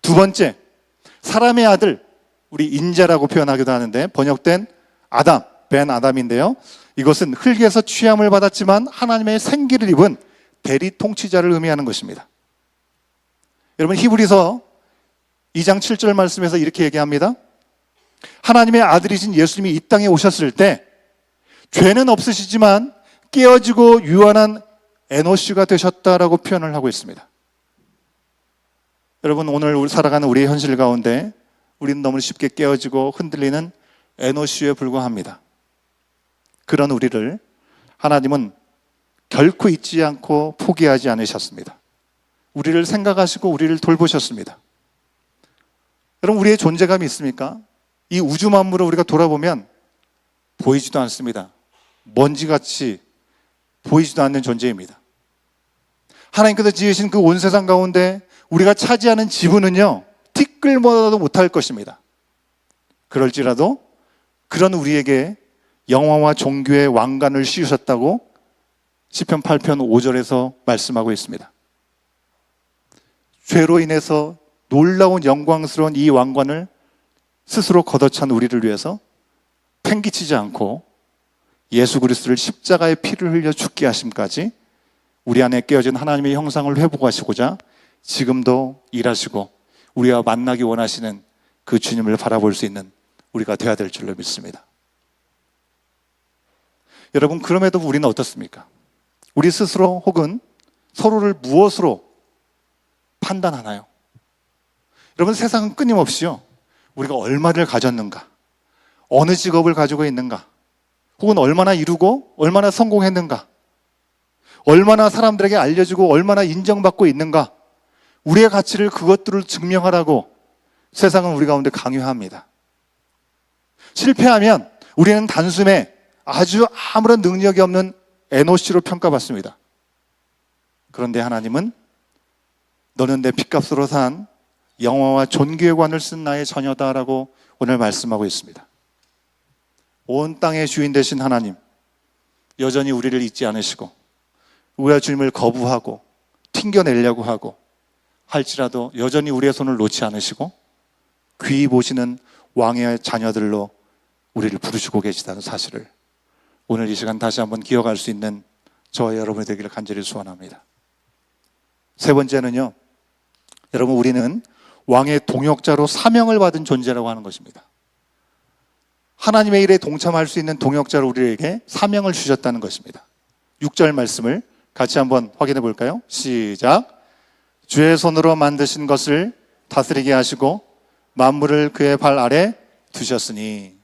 두 번째, 사람의 아들, 우리 인자라고 표현하기도 하는데 번역된 아담, 벤 아담인데요, 이것은 흙에서 취함을 받았지만 하나님의 생기를 입은 대리 통치자를 의미하는 것입니다. 여러분, 히브리서 2장 7절 말씀에서 이렇게 얘기합니다. 하나님의 아들이신 예수님이 이 땅에 오셨을 때 죄는 없으시지만 깨어지고 유한한 에노시가 되셨다라고 표현을 하고 있습니다. 여러분, 오늘 살아가는 우리의 현실 가운데 우리는 너무 쉽게 깨어지고 흔들리는 에노시에 불과합니다. 그런 우리를 하나님은 결코 잊지 않고 포기하지 않으셨습니다. 우리를 생각하시고 우리를 돌보셨습니다. 여러분, 우리의 존재감이 있습니까? 이 우주 만물을 우리가 돌아보면 보이지도 않습니다. 먼지같이 보이지도 않는 존재입니다. 하나님께서 지으신 그 온 세상 가운데 우리가 차지하는 지분은요 티끌보다도 못할 것입니다. 그럴지라도 그런 우리에게 영화와 종교의 왕관을 씌우셨다고 시편 8편 5절에서 말씀하고 있습니다. 죄로 인해서 놀라운 영광스러운 이 왕관을 스스로 걷어찬 우리를 위해서 팽개치지 않고 예수 그리스도를 십자가의 피를 흘려 죽게 하심까지 우리 안에 깨어진 하나님의 형상을 회복하시고자 지금도 일하시고 우리와 만나기 원하시는 그 주님을 바라볼 수 있는 우리가 되어야 될 줄로 믿습니다. 여러분, 그럼에도 우리는 어떻습니까? 우리 스스로 혹은 서로를 무엇으로 판단하나요? 여러분, 세상은 끊임없이요 우리가 얼마를 가졌는가, 어느 직업을 가지고 있는가, 혹은 얼마나 이루고 얼마나 성공했는가, 얼마나 사람들에게 알려지고 얼마나 인정받고 있는가, 우리의 가치를 그것들을 증명하라고 세상은 우리 가운데 강요합니다. 실패하면 우리는 단숨에 아주 아무런 능력이 없는 에노시로 평가받습니다. 그런데 하나님은 너는 내 핏값으로 산 영화와 존귀의 관을 쓴 나의 자녀다라고 오늘 말씀하고 있습니다. 온 땅의 주인 되신 하나님, 여전히 우리를 잊지 않으시고 우리가 주님을 거부하고 튕겨내려고 하고 할지라도 여전히 우리의 손을 놓지 않으시고 귀히 보시는 왕의 자녀들로 우리를 부르시고 계시다는 사실을 오늘 이 시간 다시 한번 기억할 수 있는 저와 여러분이 되기를 간절히 소원합니다. 세 번째는요, 여러분, 우리는 왕의 동역자로 사명을 받은 존재라고 하는 것입니다. 하나님의 일에 동참할 수 있는 동역자로 우리에게 사명을 주셨다는 것입니다. 6절 말씀을 같이 한번 확인해 볼까요? 시작. 주의 손으로 만드신 것을 다스리게 하시고 만물을 그의 발 아래 두셨으니.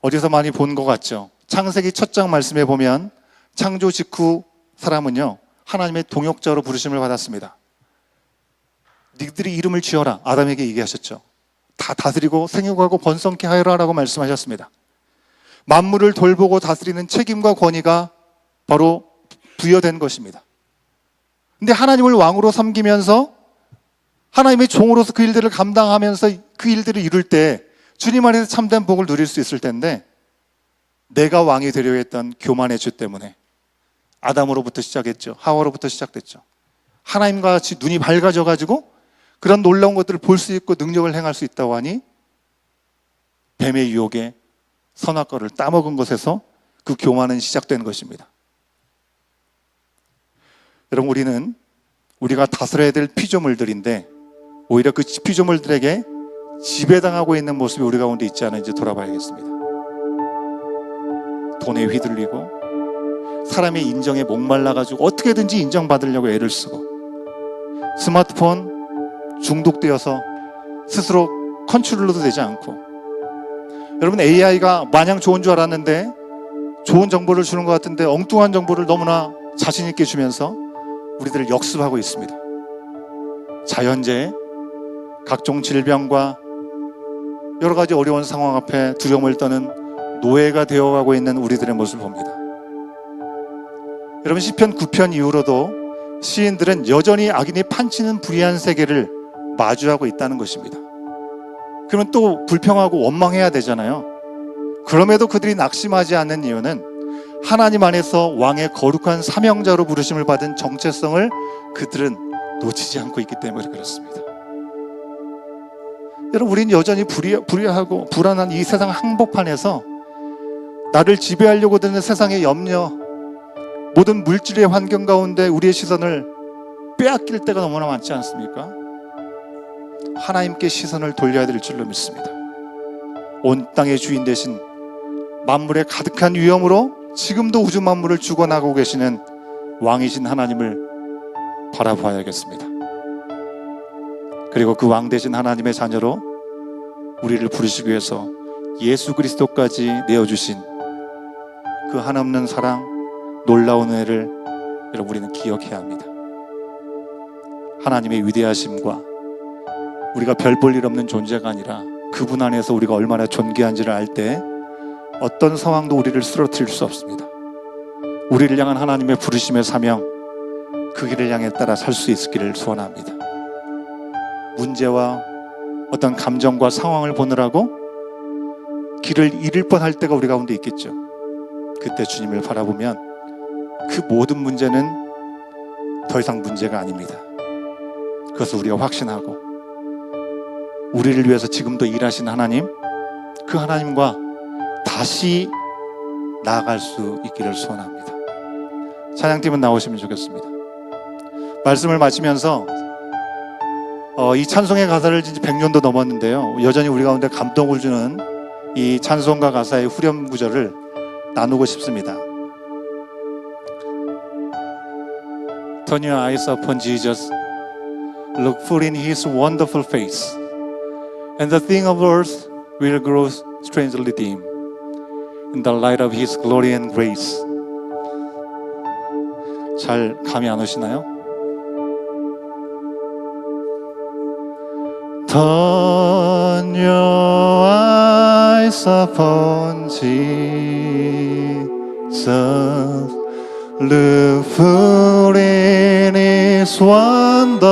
어디서 많이 본 것 같죠? 창세기 첫 장 말씀에 보면 창조 직후 사람은요 하나님의 동역자로 부르심을 받았습니다. 너희들이 이름을 지어라, 아담에게 얘기하셨죠. 다 다스리고 생육하고 번성케 하여라 라고 말씀하셨습니다. 만물을 돌보고 다스리는 책임과 권위가 바로 부여된 것입니다. 근데 하나님을 왕으로 섬기면서 하나님의 종으로서 그 일들을 감당하면서 그 일들을 이룰 때 주님 안에서 참된 복을 누릴 수 있을 텐데, 내가 왕이 되려 했던 교만의 죄 때문에 아담으로부터 시작했죠. 하와로부터 시작됐죠. 하나님과 같이 눈이 밝아져 가지고 그런 놀라운 것들을 볼 수 있고 능력을 행할 수 있다고 하니 뱀의 유혹에 선악과를 따먹은 것에서 그 교만은 시작된 것입니다. 여러분, 우리가 다스려야 될 피조물들인데 오히려 그 피조물들에게 지배당하고 있는 모습이 우리 가운데 있지 않은지 돌아봐야겠습니다. 돈에 휘둘리고 사람의 인정에 목말라가지고 어떻게든지 인정받으려고 애를 쓰고 스마트폰 중독되어서 스스로 컨트롤도 되지 않고, 여러분 AI가 마냥 좋은 줄 알았는데 좋은 정보를 주는 것 같은데 엉뚱한 정보를 너무나 자신 있게 주면서 우리들을 역습하고 있습니다. 자연재해, 각종 질병과 여러 가지 어려운 상황 앞에 두려움을 떠는 노예가 되어가고 있는 우리들의 모습을 봅니다. 여러분, 시편 9편 이후로도 시인들은 여전히 악인이 판치는 불의한 세계를 마주하고 있다는 것입니다. 그러면 또 불평하고 원망해야 되잖아요. 그럼에도 그들이 낙심하지 않는 이유는 하나님 안에서 왕의 거룩한 사명자로 부르심을 받은 정체성을 그들은 놓치지 않고 있기 때문에 그렇습니다. 여러분, 우리는 여전히 불의하고 불안한 이 세상 한복판에서 나를 지배하려고 드는 세상의 염려, 모든 물질의 환경 가운데 우리의 시선을 빼앗길 때가 너무나 많지 않습니까? 하나님께 시선을 돌려야 될 줄로 믿습니다. 온 땅의 주인 되신 만물에 가득한 위엄으로 지금도 우주 만물을 주관하고 계시는 왕이신 하나님을 바라봐야겠습니다. 그리고 그 왕 되신 하나님의 자녀로 우리를 부르시기 위해서 예수 그리스도까지 내어주신 그 한없는 사랑, 놀라운 은혜를 여러분 우리는 기억해야 합니다. 하나님의 위대하심과 우리가 별 볼 일 없는 존재가 아니라 그분 안에서 우리가 얼마나 존귀한지를 알 때 어떤 상황도 우리를 쓰러뜨릴 수 없습니다. 우리를 향한 하나님의 부르심의 사명, 그 길을 향해 따라 살 수 있기를 소원합니다. 문제와 어떤 감정과 상황을 보느라고 길을 잃을 뻔할 때가 우리 가운데 있겠죠. 그때 주님을 바라보면 그 모든 문제는 더 이상 문제가 아닙니다. 그것을 우리가 확신하고 우리를 위해서 지금도 일하신 하나님, 그 하나님과 다시 나아갈 수 있기를 소원합니다. 찬양팀은 나오시면 좋겠습니다. 말씀을 마치면서 이 찬송의 가사를 이제 100년도 넘었는데요, 여전히 우리 가운데 감동을 주는 이 찬송가 가사의 후렴 구절을 나누고 싶습니다. Turn your eyes upon Jesus, look full in His wonderful face, and the things of earth will grow strangely dim in the light of His glory and grace. 잘 감이 안 오시나요? Turn your eyes upon Jesus, look full in His wonderful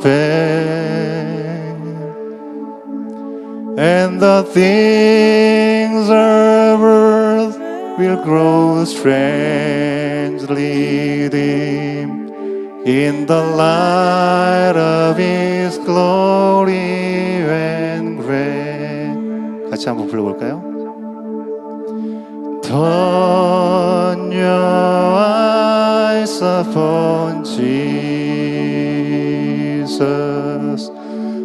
face, and the things of earth will grow strangely dim in the light of His glory and grace. 같이 한번 불러볼까요? Turn your eyes upon Jesus,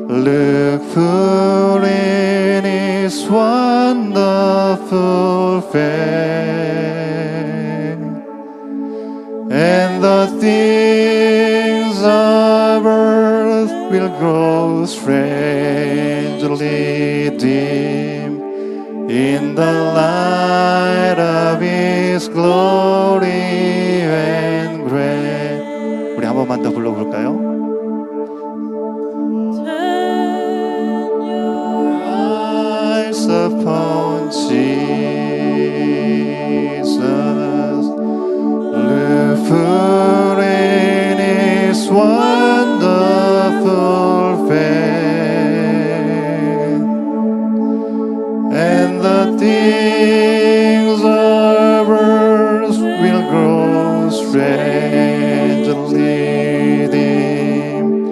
look full in His wonderful face, and the things of earth will grow strangely dim in the light of His glory and grace. 우리 한 번만 더 불러볼까요? Eyes upon Jesus, look full in His wonderful face, and the things of earth will grow strangely dim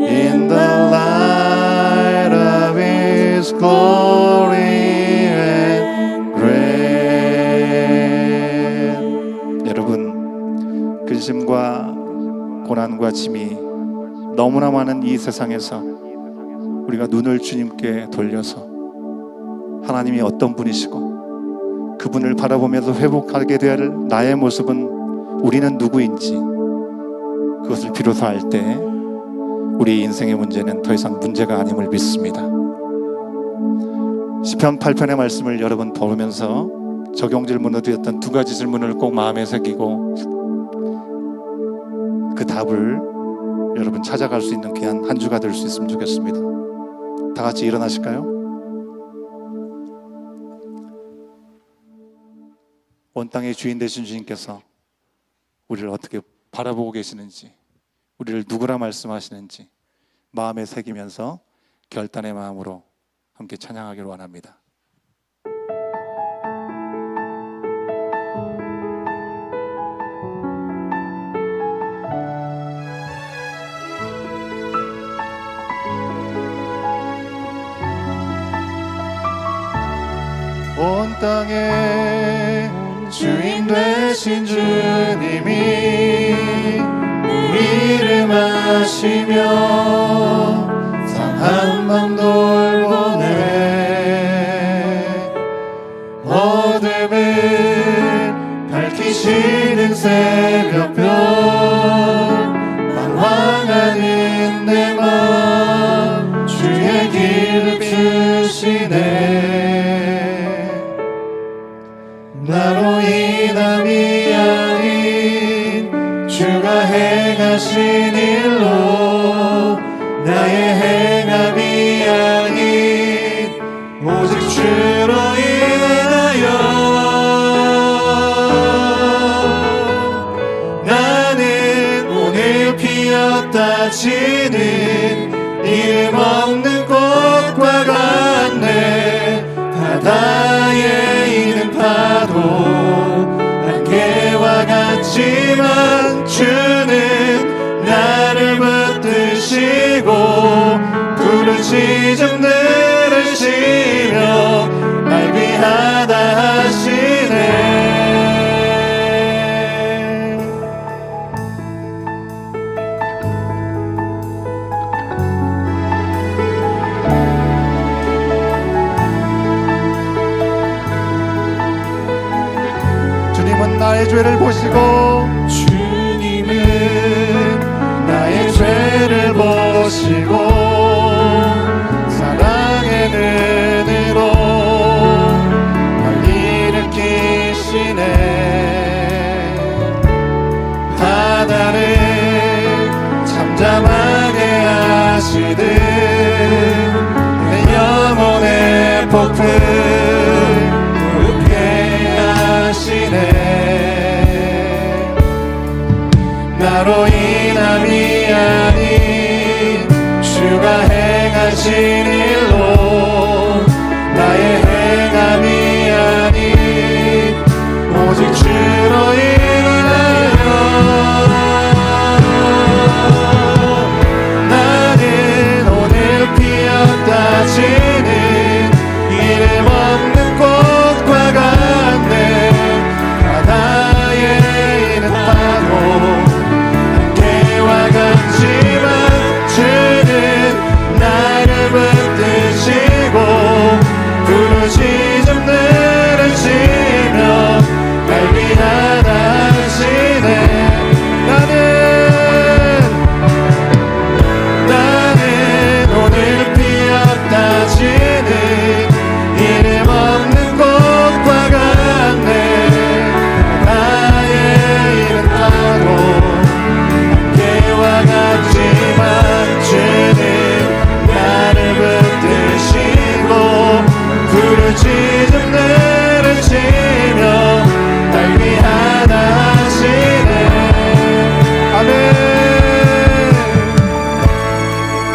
in the light of His glory glory and reign. 여러분, 근심과 고난과 짐이 너무나 많은 이 세상에서 우리가 눈을 주님께 돌려서 하나님이 어떤 분이시고 그분을 바라보면서 회복하게 될 나의 모습은 우리는 누구인지 그것을 비로소 알 때 우리 인생의 문제는 더 이상 문제가 아님을 믿습니다. 시편 8편의 말씀을 여러분 보면서 적용 질문으로 드렸던 두 가지 질문을 꼭 마음에 새기고 그 답을 여러분 찾아갈 수 있는 귀한 한 주가 될 수 있으면 좋겠습니다. 다 같이 일어나실까요? 온 땅의 주인 되신 주님께서 우리를 어떻게 바라보고 계시는지, 우리를 누구라 말씀하시는지 마음에 새기면서 결단의 마음으로 함께 찬양하기를 원합니다. 온 땅의 주인 되신 주님이 내 이름 아시며 상한 맘 돌보네. 어둠을 밝히시는 새벽별 방황하는 내 맘 주의 길을 비추시네. 나로 인함이 아닌 주가 행하신 일로 나의 행함이 아닌 오직 주로 인하여 나는 오늘 피었다 지는 이름 없는 꽃과 같네. 바다에 있는 파도 안개와 같지만 주는 나를 붙드시고 부르짖음 들으시며 날 위하다 하시네. 주님은 나의 죄를 보시고 주님은 나의 죄를 보시고 사랑의 눈으로 날 일으키시네. 바다를 잠잠하게 하시듯 내 영혼의 폭풍 나로 인함이 아닌 주가 행하신 일로 나의 행함이 아닌 오직 주로 인하여 나는 오늘 피었다 지는 이름 없는 꽃과 같네. 바다에 있는 파도 같지만 주는 나를 붙드시고 부르짖음 들으시며 날 위하다 하시네. 나는 오늘 피었다 지는 이름 없는 꽃과 같네. 바다에 있는 파도 같지만 주는 나를 붙드시고 부르짖음 들으시며 날 위하다 하시네. 아멘.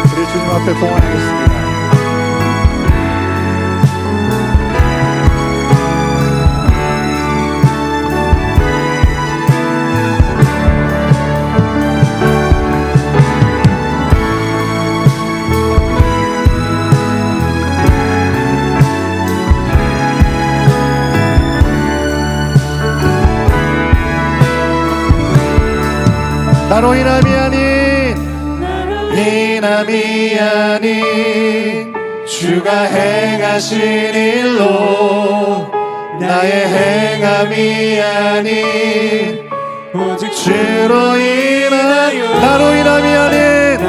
우리 주님 앞에 봉헌하겠습니다. 나로 인함이 아닌 인함이 아닌 주가 행하신 일로 나의 행함이 아닌 오직 주로 인하여 나로 인함이 아닌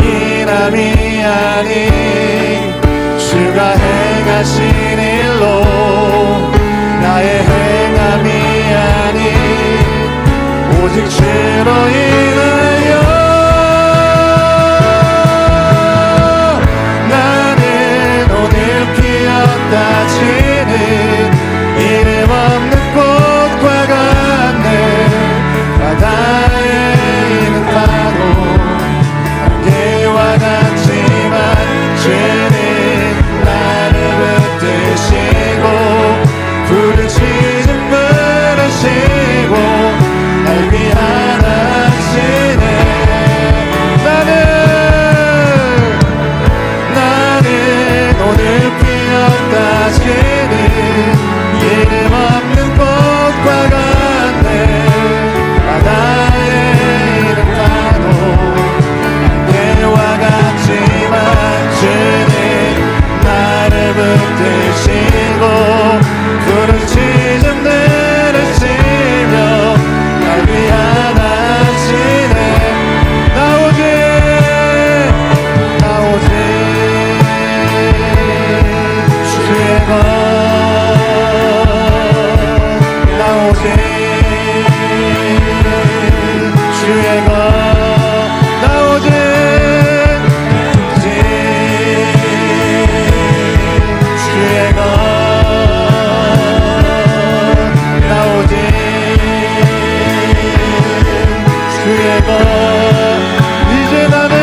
인함이 아닌 주가 행하신 일로 나의 행함이 아닌 오직 주로 인하여 나는 오늘 피었다 지는 이름 없는 꽃과 같네 바다에 있는 파도 안개와 같지만 주는 나를 붙드시고 푸른 시즌 부르시고 날 위하시네 나는 오늘 피었다 지는 이름 없는 꽃과 같네 바다에 있는 파도 안개와 같지만 주는 나를 붙드시고 푸른 시즌 내리시며 날 위하시네 나 오직 주의 것 나 오직 주의 것 나 오직 주의 것 나 오직 주의 것 이제 나는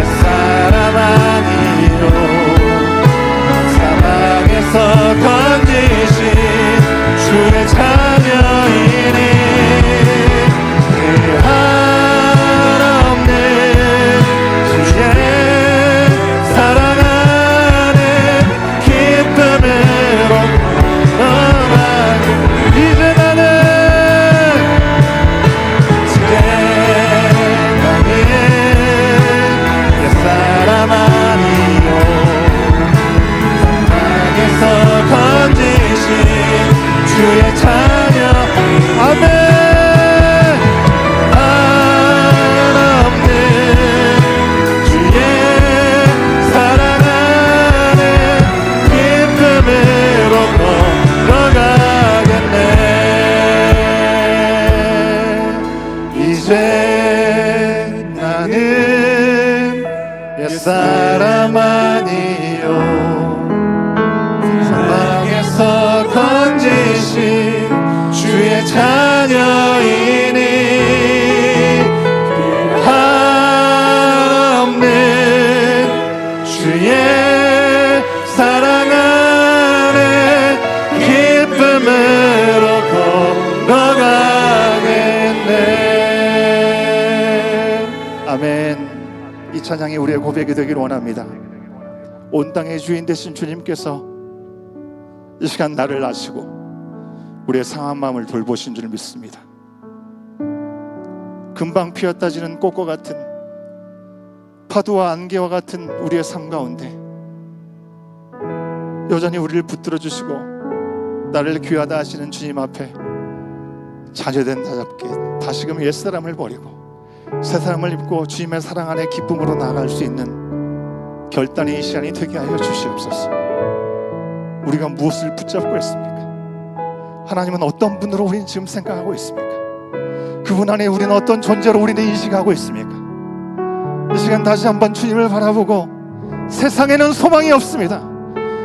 옛사람 아니요 사망에서 건지신 주의 자녀이니 그 한없는 주의 사랑 안에 기쁨으로 너만 이제 나는 옛사람 아니요 사망에서 건지신 주의 자녀 아멘 한없는 주의 사랑 안에 기쁨으로 걸어가겠네 이제 나는 옛사람 아니요 사망에서 건지신 주의 자녀이니 그 한없는 주의 사랑 안에 기쁨으로 걸어가겠네 아멘. 이 찬양이 우리의 고백이 되기를 원합니다. 온 땅의 주인 되신 주님께서 이 시간 나를 아시고 우리의 상한 마음을 돌보신 줄 믿습니다. 금방 피었다 지는 꽃과 같은 파도와 안개와 같은 우리의 삶 가운데 여전히 우리를 붙들어 주시고 나를 귀하다 하시는 주님 앞에 자녀된 자답게 다시금 옛사람을 버리고 새사람을 입고 주님의 사랑 안에 기쁨으로 나아갈 수 있는 결단의 이 시간이 되게 하여 주시옵소서. 우리가 무엇을 붙잡고 있습니까? 하나님은 어떤 분으로 우리는 지금 생각하고 있습니까? 그분 안에 우리는 어떤 존재로 우리는 인식하고 있습니까? 이 시간 다시 한번 주님을 바라보고 세상에는 소망이 없습니다.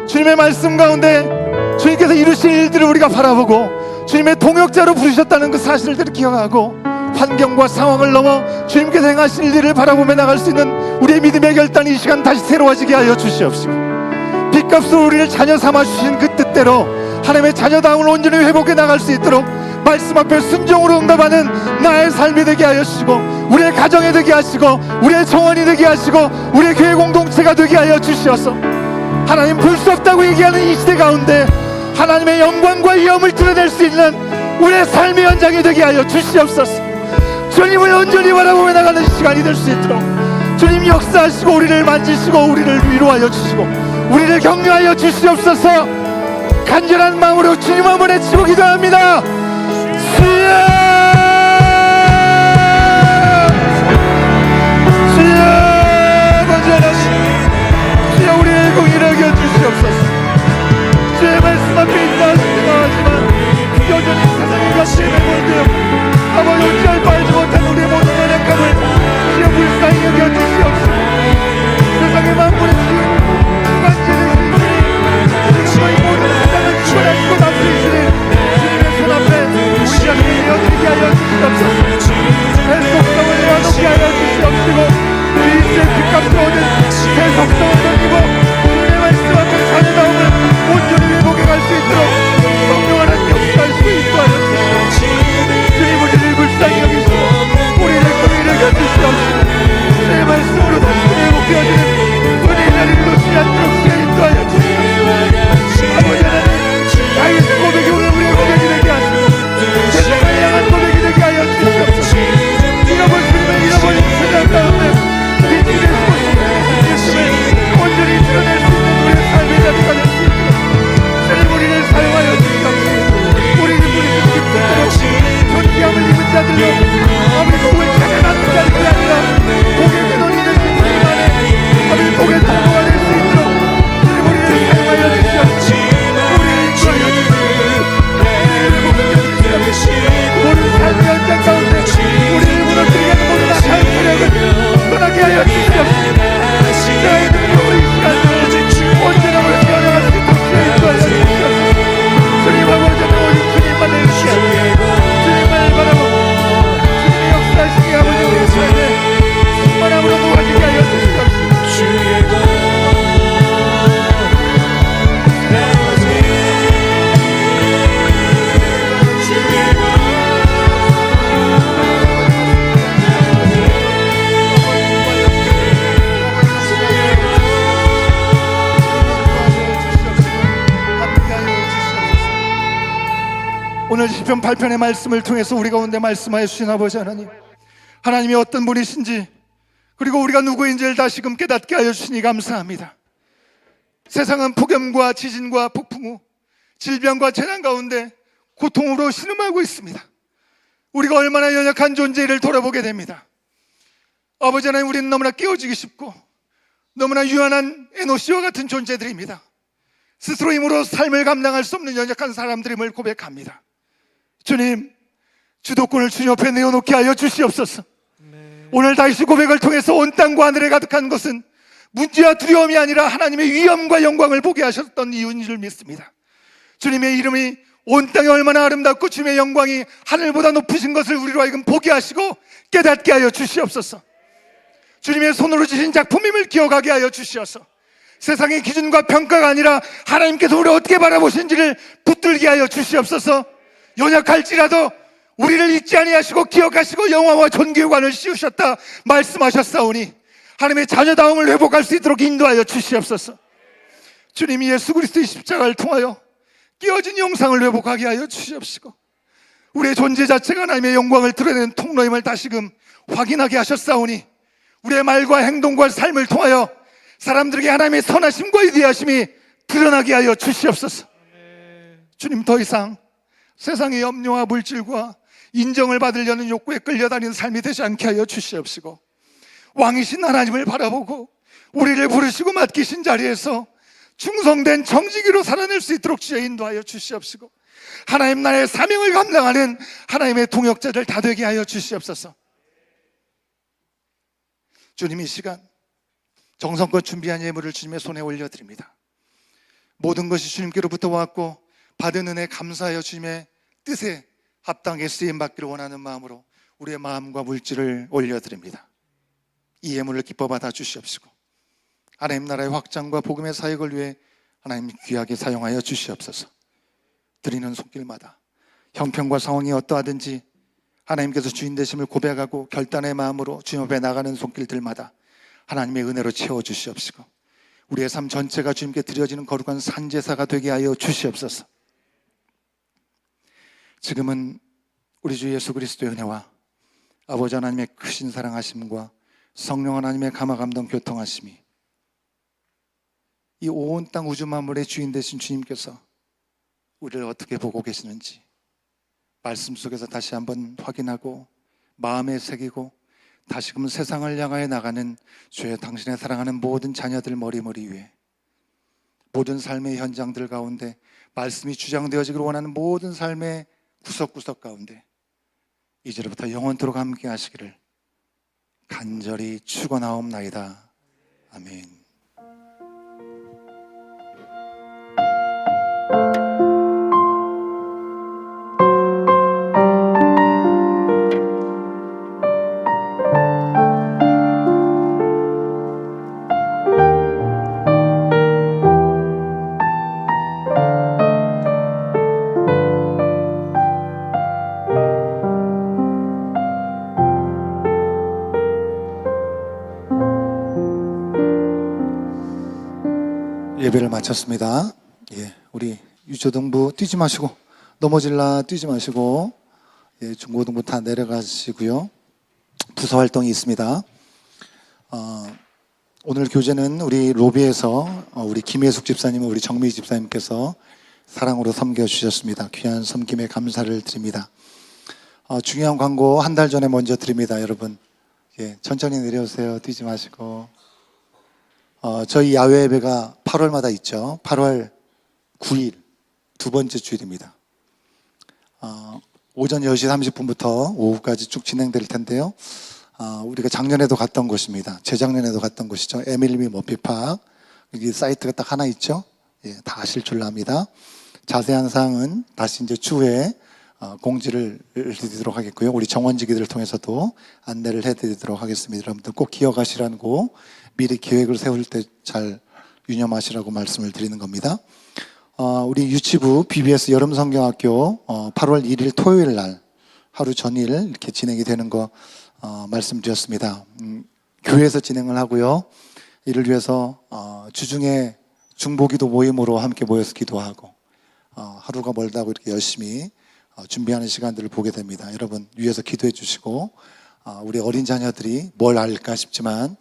주님의 말씀 가운데 주님께서 이루신 일들을 우리가 바라보고 주님의 동역자로 부르셨다는 그 사실들을 기억하고 환경과 상황을 넘어 주님께서 행하신 일들을 바라보며 나갈 수 있는 우리의 믿음의 결단이 이 시간 다시 새로워지게 하여 주시옵시고, 빚값으로 우리를 자녀 삼아 주신 그 뜻대로 하나님의 자녀다움을 온전히 회복해 나갈 수 있도록 말씀 앞에 순종으로 응답하는 나의 삶이 되게 하여 주시고, 우리의 가정이 되게 하시고, 우리의 정원이 되게 하시고, 우리의 교회 공동체가 되게 하여 주시어서 하나님 볼 수 없다고 얘기하는 이 시대 가운데 하나님의 영광과 위엄을 드러낼 수 있는 우리의 삶의 현장이 되게 하여 주시옵소서. 주님을 온전히 바라보며 나가는 시간이 될 수 있도록 주님 역사하시고 우리를 만지시고 우리를 위로하여 주시고 우리를 격려하여 주시옵소서. 간절한 마음으로 주님 한번 외치고 기도합니다. 주여! 주여 우리의 공의를 여겨주시옵소서. 주의 말씀 앞에 인자하신 생각하지만 여전히 세상의 가치에 매몰되어 아버지 어찌할 바 알지 못한 우리의 모든 연약함을 주여 불쌍히 여겨주시옵소서. 세상의 만물의 주인 주관자의 주님 저희 모든 세상을 주관하시고 다스리시는 주님의 손 앞에 우리 자신을 내어드리게 하여 주시옵소서. 해속성을 내어놓게 하여 주시옵시고 우리 인생의 빚값을 얻은 새 속성을 던지고 주님의 말씀 앞에 자녀다움을 온전히 회복해 갈 수 있도록 성령 하나님 역사하시고 인도하여 주시옵소서. 주님 우리를 불쌍히 여기시고 우리를 공의를 곁주시옵시고 주의 말씀으로 다시 회복되어지는 은혜의 날이 놓치지 않도록 주여 인도하여 주시옵소서. 아버지 하나님 다윗의 고백이 오늘 우리의 고백이 되게 하시고 세상을 향한 고백이 되게 하여 주시옵소서. 잃어버린 주님을 잃어버린 세상 가운데 온전히 드러낼 수 있는 우리의 삶의 자리가 될 수 있도록 주님 우리를 사용하여 주시옵소서. 우리는 기쁨으로 존귀함을 입은 자들로 아버지 복을 찾아가는 자들이 아니라 복의 근원이 되신 주님만의 아버지 복의 통로가 될 수 있도록 주님 우리를 사용하여 주시옵소서. 우리를 인도하여 주시옵소서. 모든 삶의 현장 가운데 우리를 무너뜨리게 하는 모든 악한 세력을 떠나게 하여 주시옵소서. 자의 우리 시간을 언제나 깨어나갈 수 있도록 주여 인도하여 주시옵소서. 주님 아버지는 오직 주님만을 의지하고 주님만을 바라보고 주님의 역사하시기 아버지 우리의 삶에 충만함으로 모아지게 하여 주시옵소서. 오늘 시편 8편의 말씀을 통해서 우리 가운데 말씀하여 주신 아버지 하나님, 하나님이 어떤 분이신지 그리고 우리가 누구인지를 다시금 깨닫게 하여 주시니 감사합니다. 세상은 폭염과 지진과 폭풍 후 질병과 재난 가운데 고통으로 신음하고 있습니다. 우리가 얼마나 연약한 존재를 돌아보게 됩니다. 아버지 하나님, 우리는 너무나 깨어지기 쉽고 너무나 유한한 에노시와 같은 존재들입니다. 스스로 힘으로 삶을 감당할 수 없는 연약한 사람들임을 고백합니다. 주님, 주도권을 주님 옆에 내어놓게 하여 주시옵소서. 오늘 다시 고백을 통해서 온 땅과 하늘에 가득한 것은 문제와 두려움이 아니라 하나님의 위엄과 영광을 보게 하셨던 이유인 줄 믿습니다. 주님의 이름이 온 땅에 얼마나 아름답고 주님의 영광이 하늘보다 높으신 것을 우리로 하여금 보게 하시고 깨닫게 하여 주시옵소서. 주님의 손으로 주신 작품임을 기억하게 하여 주시옵소서. 세상의 기준과 평가가 아니라 하나님께서 우리를 어떻게 바라보시는지를 붙들게 하여 주시옵소서. 연약할지라도 우리를 잊지 아니하시고 기억하시고 영화와 존귀관을 씌우셨다 말씀하셨사오니 하나님의 자녀다움을 회복할 수 있도록 인도하여 주시옵소서. 주님이 예수 그리스도의 십자가를 통하여 깨어진 영상을 회복하게 하여 주시옵시고 우리의 존재 자체가 하나님의 영광을 드러내는 통로임을 다시금 확인하게 하셨사오니 우리의 말과 행동과 삶을 통하여 사람들에게 하나님의 선하심과 위대하심이 드러나게 하여 주시옵소서. 주님, 더 이상 세상의 염려와 물질과 인정을 받으려는 욕구에 끌려다니는 삶이 되지 않게 하여 주시옵시고 왕이신 하나님을 바라보고 우리를 부르시고 맡기신 자리에서 충성된 정직이로 살아낼 수 있도록 주여 인도하여 주시옵시고 하나님 나라의 사명을 감당하는 하나님의 동역자들 다 되게 하여 주시옵소서. 주님, 이 시간 정성껏 준비한 예물을 주님의 손에 올려드립니다. 모든 것이 주님께로부터 왔고 받은 은혜 감사하여 주님의 뜻에 합당하게 쓰임받기를 원하는 마음으로 우리의 마음과 물질을 올려드립니다. 이 예물을 기뻐 받아 주시옵시고 하나님 나라의 확장과 복음의 사역을 위해 하나님 귀하게 사용하여 주시옵소서. 드리는 손길마다 형편과 상황이 어떠하든지 하나님께서 주인 되심을 고백하고 결단의 마음으로 주님 앞에 나가는 손길들마다 하나님의 은혜로 채워주시옵시고 우리의 삶 전체가 주님께 드려지는 거룩한 산제사가 되게 하여 주시옵소서. 지금은 우리 주 예수 그리스도의 은혜와 아버지 하나님의 크신 사랑하심과 성령 하나님의 감화감동 교통하심이 이 온 땅 우주 만물의 주인 되신 주님께서 우리를 어떻게 보고 계시는지 말씀 속에서 다시 한번 확인하고 마음에 새기고 다시금 세상을 향하여 나가는 주의 당신의 사랑하는 모든 자녀들 머리머리 위에 모든 삶의 현장들 가운데 말씀이 주장되어지기를 원하는 모든 삶의 구석구석 가운데 이제로부터 영원토록 함께 하시기를 간절히 축원하옵나이다. 아멘. 예배를 마쳤습니다. 예, 우리 유초등부 뛰지 마시고 넘어질라 뛰지 마시고 예, 중고등부 다 내려가시고요. 부서 활동이 있습니다. 오늘 교제는 우리 로비에서 우리 김혜숙 집사님, 우리 정미 집사님께서 사랑으로 섬겨주셨습니다. 귀한 섬김에 감사를 드립니다. 중요한 광고 한 달 전에 먼저 드립니다. 여러분 예, 천천히 내려오세요. 뛰지 마시고. 저희 야외 예배가 8월마다 있죠. 8월 9일 두 번째 주일입니다. 오전 10시 30분부터 오후까지 쭉 진행될 텐데요. 우리가 작년에도 갔던 곳입니다. 재작년에도 갔던 곳이죠. 에밀리 머피팍. 여기 사이트가 딱 하나 있죠. 예, 다 아실 줄로 압니다. 자세한 사항은 다시 이제 추후에 공지를 드리도록 하겠고요. 우리 정원지기들을 통해서도 안내를 해드리도록 하겠습니다. 여러분들 꼭 기억하시라고 미리 계획을 세울 때 잘 유념하시라고 말씀을 드리는 겁니다. 우리 유치부 BBS 여름성경학교 8월 1일 토요일 날 하루 전일 이렇게 진행이 되는 거 말씀드렸습니다. 교회에서 진행을 하고요. 이를 위해서 주중에 중보기도 모임으로 함께 모여서 기도하고 하루가 멀다고 이렇게 열심히 준비하는 시간들을 보게 됩니다. 여러분 위에서 기도해 주시고 우리 어린 자녀들이 뭘 알까 싶지만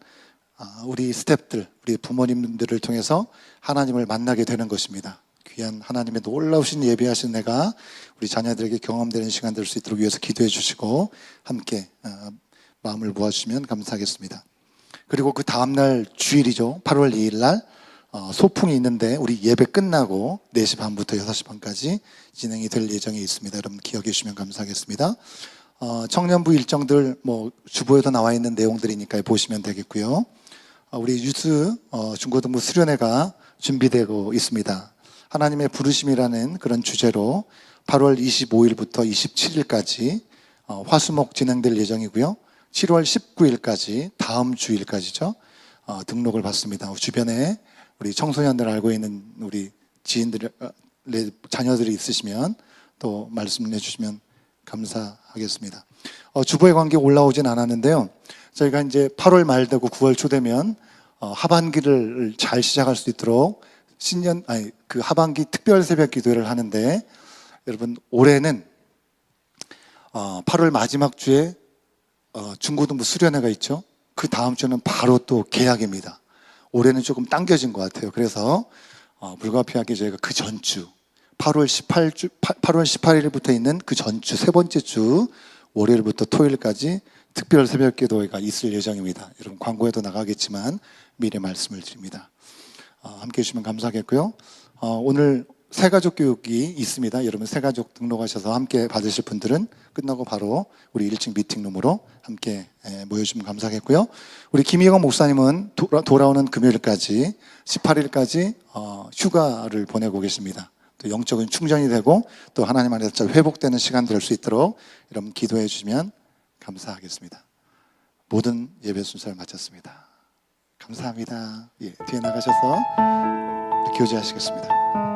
우리 스태프들, 우리 부모님들을 통해서 하나님을 만나게 되는 것입니다. 귀한 하나님의 놀라우신 예배하신 내가 우리 자녀들에게 경험되는 시간 될 수 있도록 위해서 기도해 주시고 함께 마음을 모아주시면 감사하겠습니다. 그리고 그 다음날 주일이죠. 8월 2일 날 소풍이 있는데 우리 예배 끝나고 4시 반부터 6시 반까지 진행이 될 예정이 있습니다. 여러분 기억해 주시면 감사하겠습니다. 청년부 일정들 뭐 주보에도 나와 있는 내용들이니까 보시면 되겠고요. 우리 유스 중고등부 수련회가 준비되고 있습니다. 하나님의 부르심이라는 그런 주제로 8월 25일부터 27일까지 화수목 진행될 예정이고요. 7월 19일까지 다음 주일까지죠. 등록을 받습니다. 주변에 우리 청소년들 알고 있는 우리 지인들 자녀들이 있으시면 또 말씀을 해주시면 감사하겠습니다. 주보의 관계 올라오진 않았는데요. 저희가 이제 8월 말 되고 9월 초 되면 하반기를 잘 시작할 수 있도록 그 하반기 특별 새벽 기도회를 하는데 여러분 올해는 8월 마지막 주에 중고등부 수련회가 있죠. 그 다음 주는 바로 또 개학입니다. 올해는 조금 당겨진 것 같아요. 그래서 불가피하게 저희가 그 전주 8월 18일부터 있는 그 전주 세 번째 주 월요일부터 토요일까지 특별 새벽 기도회가 있을 예정입니다. 여러분 광고에도 나가겠지만 미리 말씀을 드립니다. 함께 해주시면 감사하겠고요. 오늘 새가족 교육이 있습니다. 여러분 새가족 등록하셔서 함께 받으실 분들은 끝나고 바로 우리 1층 미팅룸으로 함께 모여주시면 감사하겠고요. 우리 김희건 목사님은 돌아오는 금요일까지 18일까지 휴가를 보내고 계십니다. 또 영적인 충전이 되고 또 하나님 안에서 잘 회복되는 시간 될 수 있도록 여러분 기도해 주시면 감사하겠습니다. 모든 예배 순서를 마쳤습니다. 감사합니다. 예, 뒤에 나가셔서 교제하시겠습니다.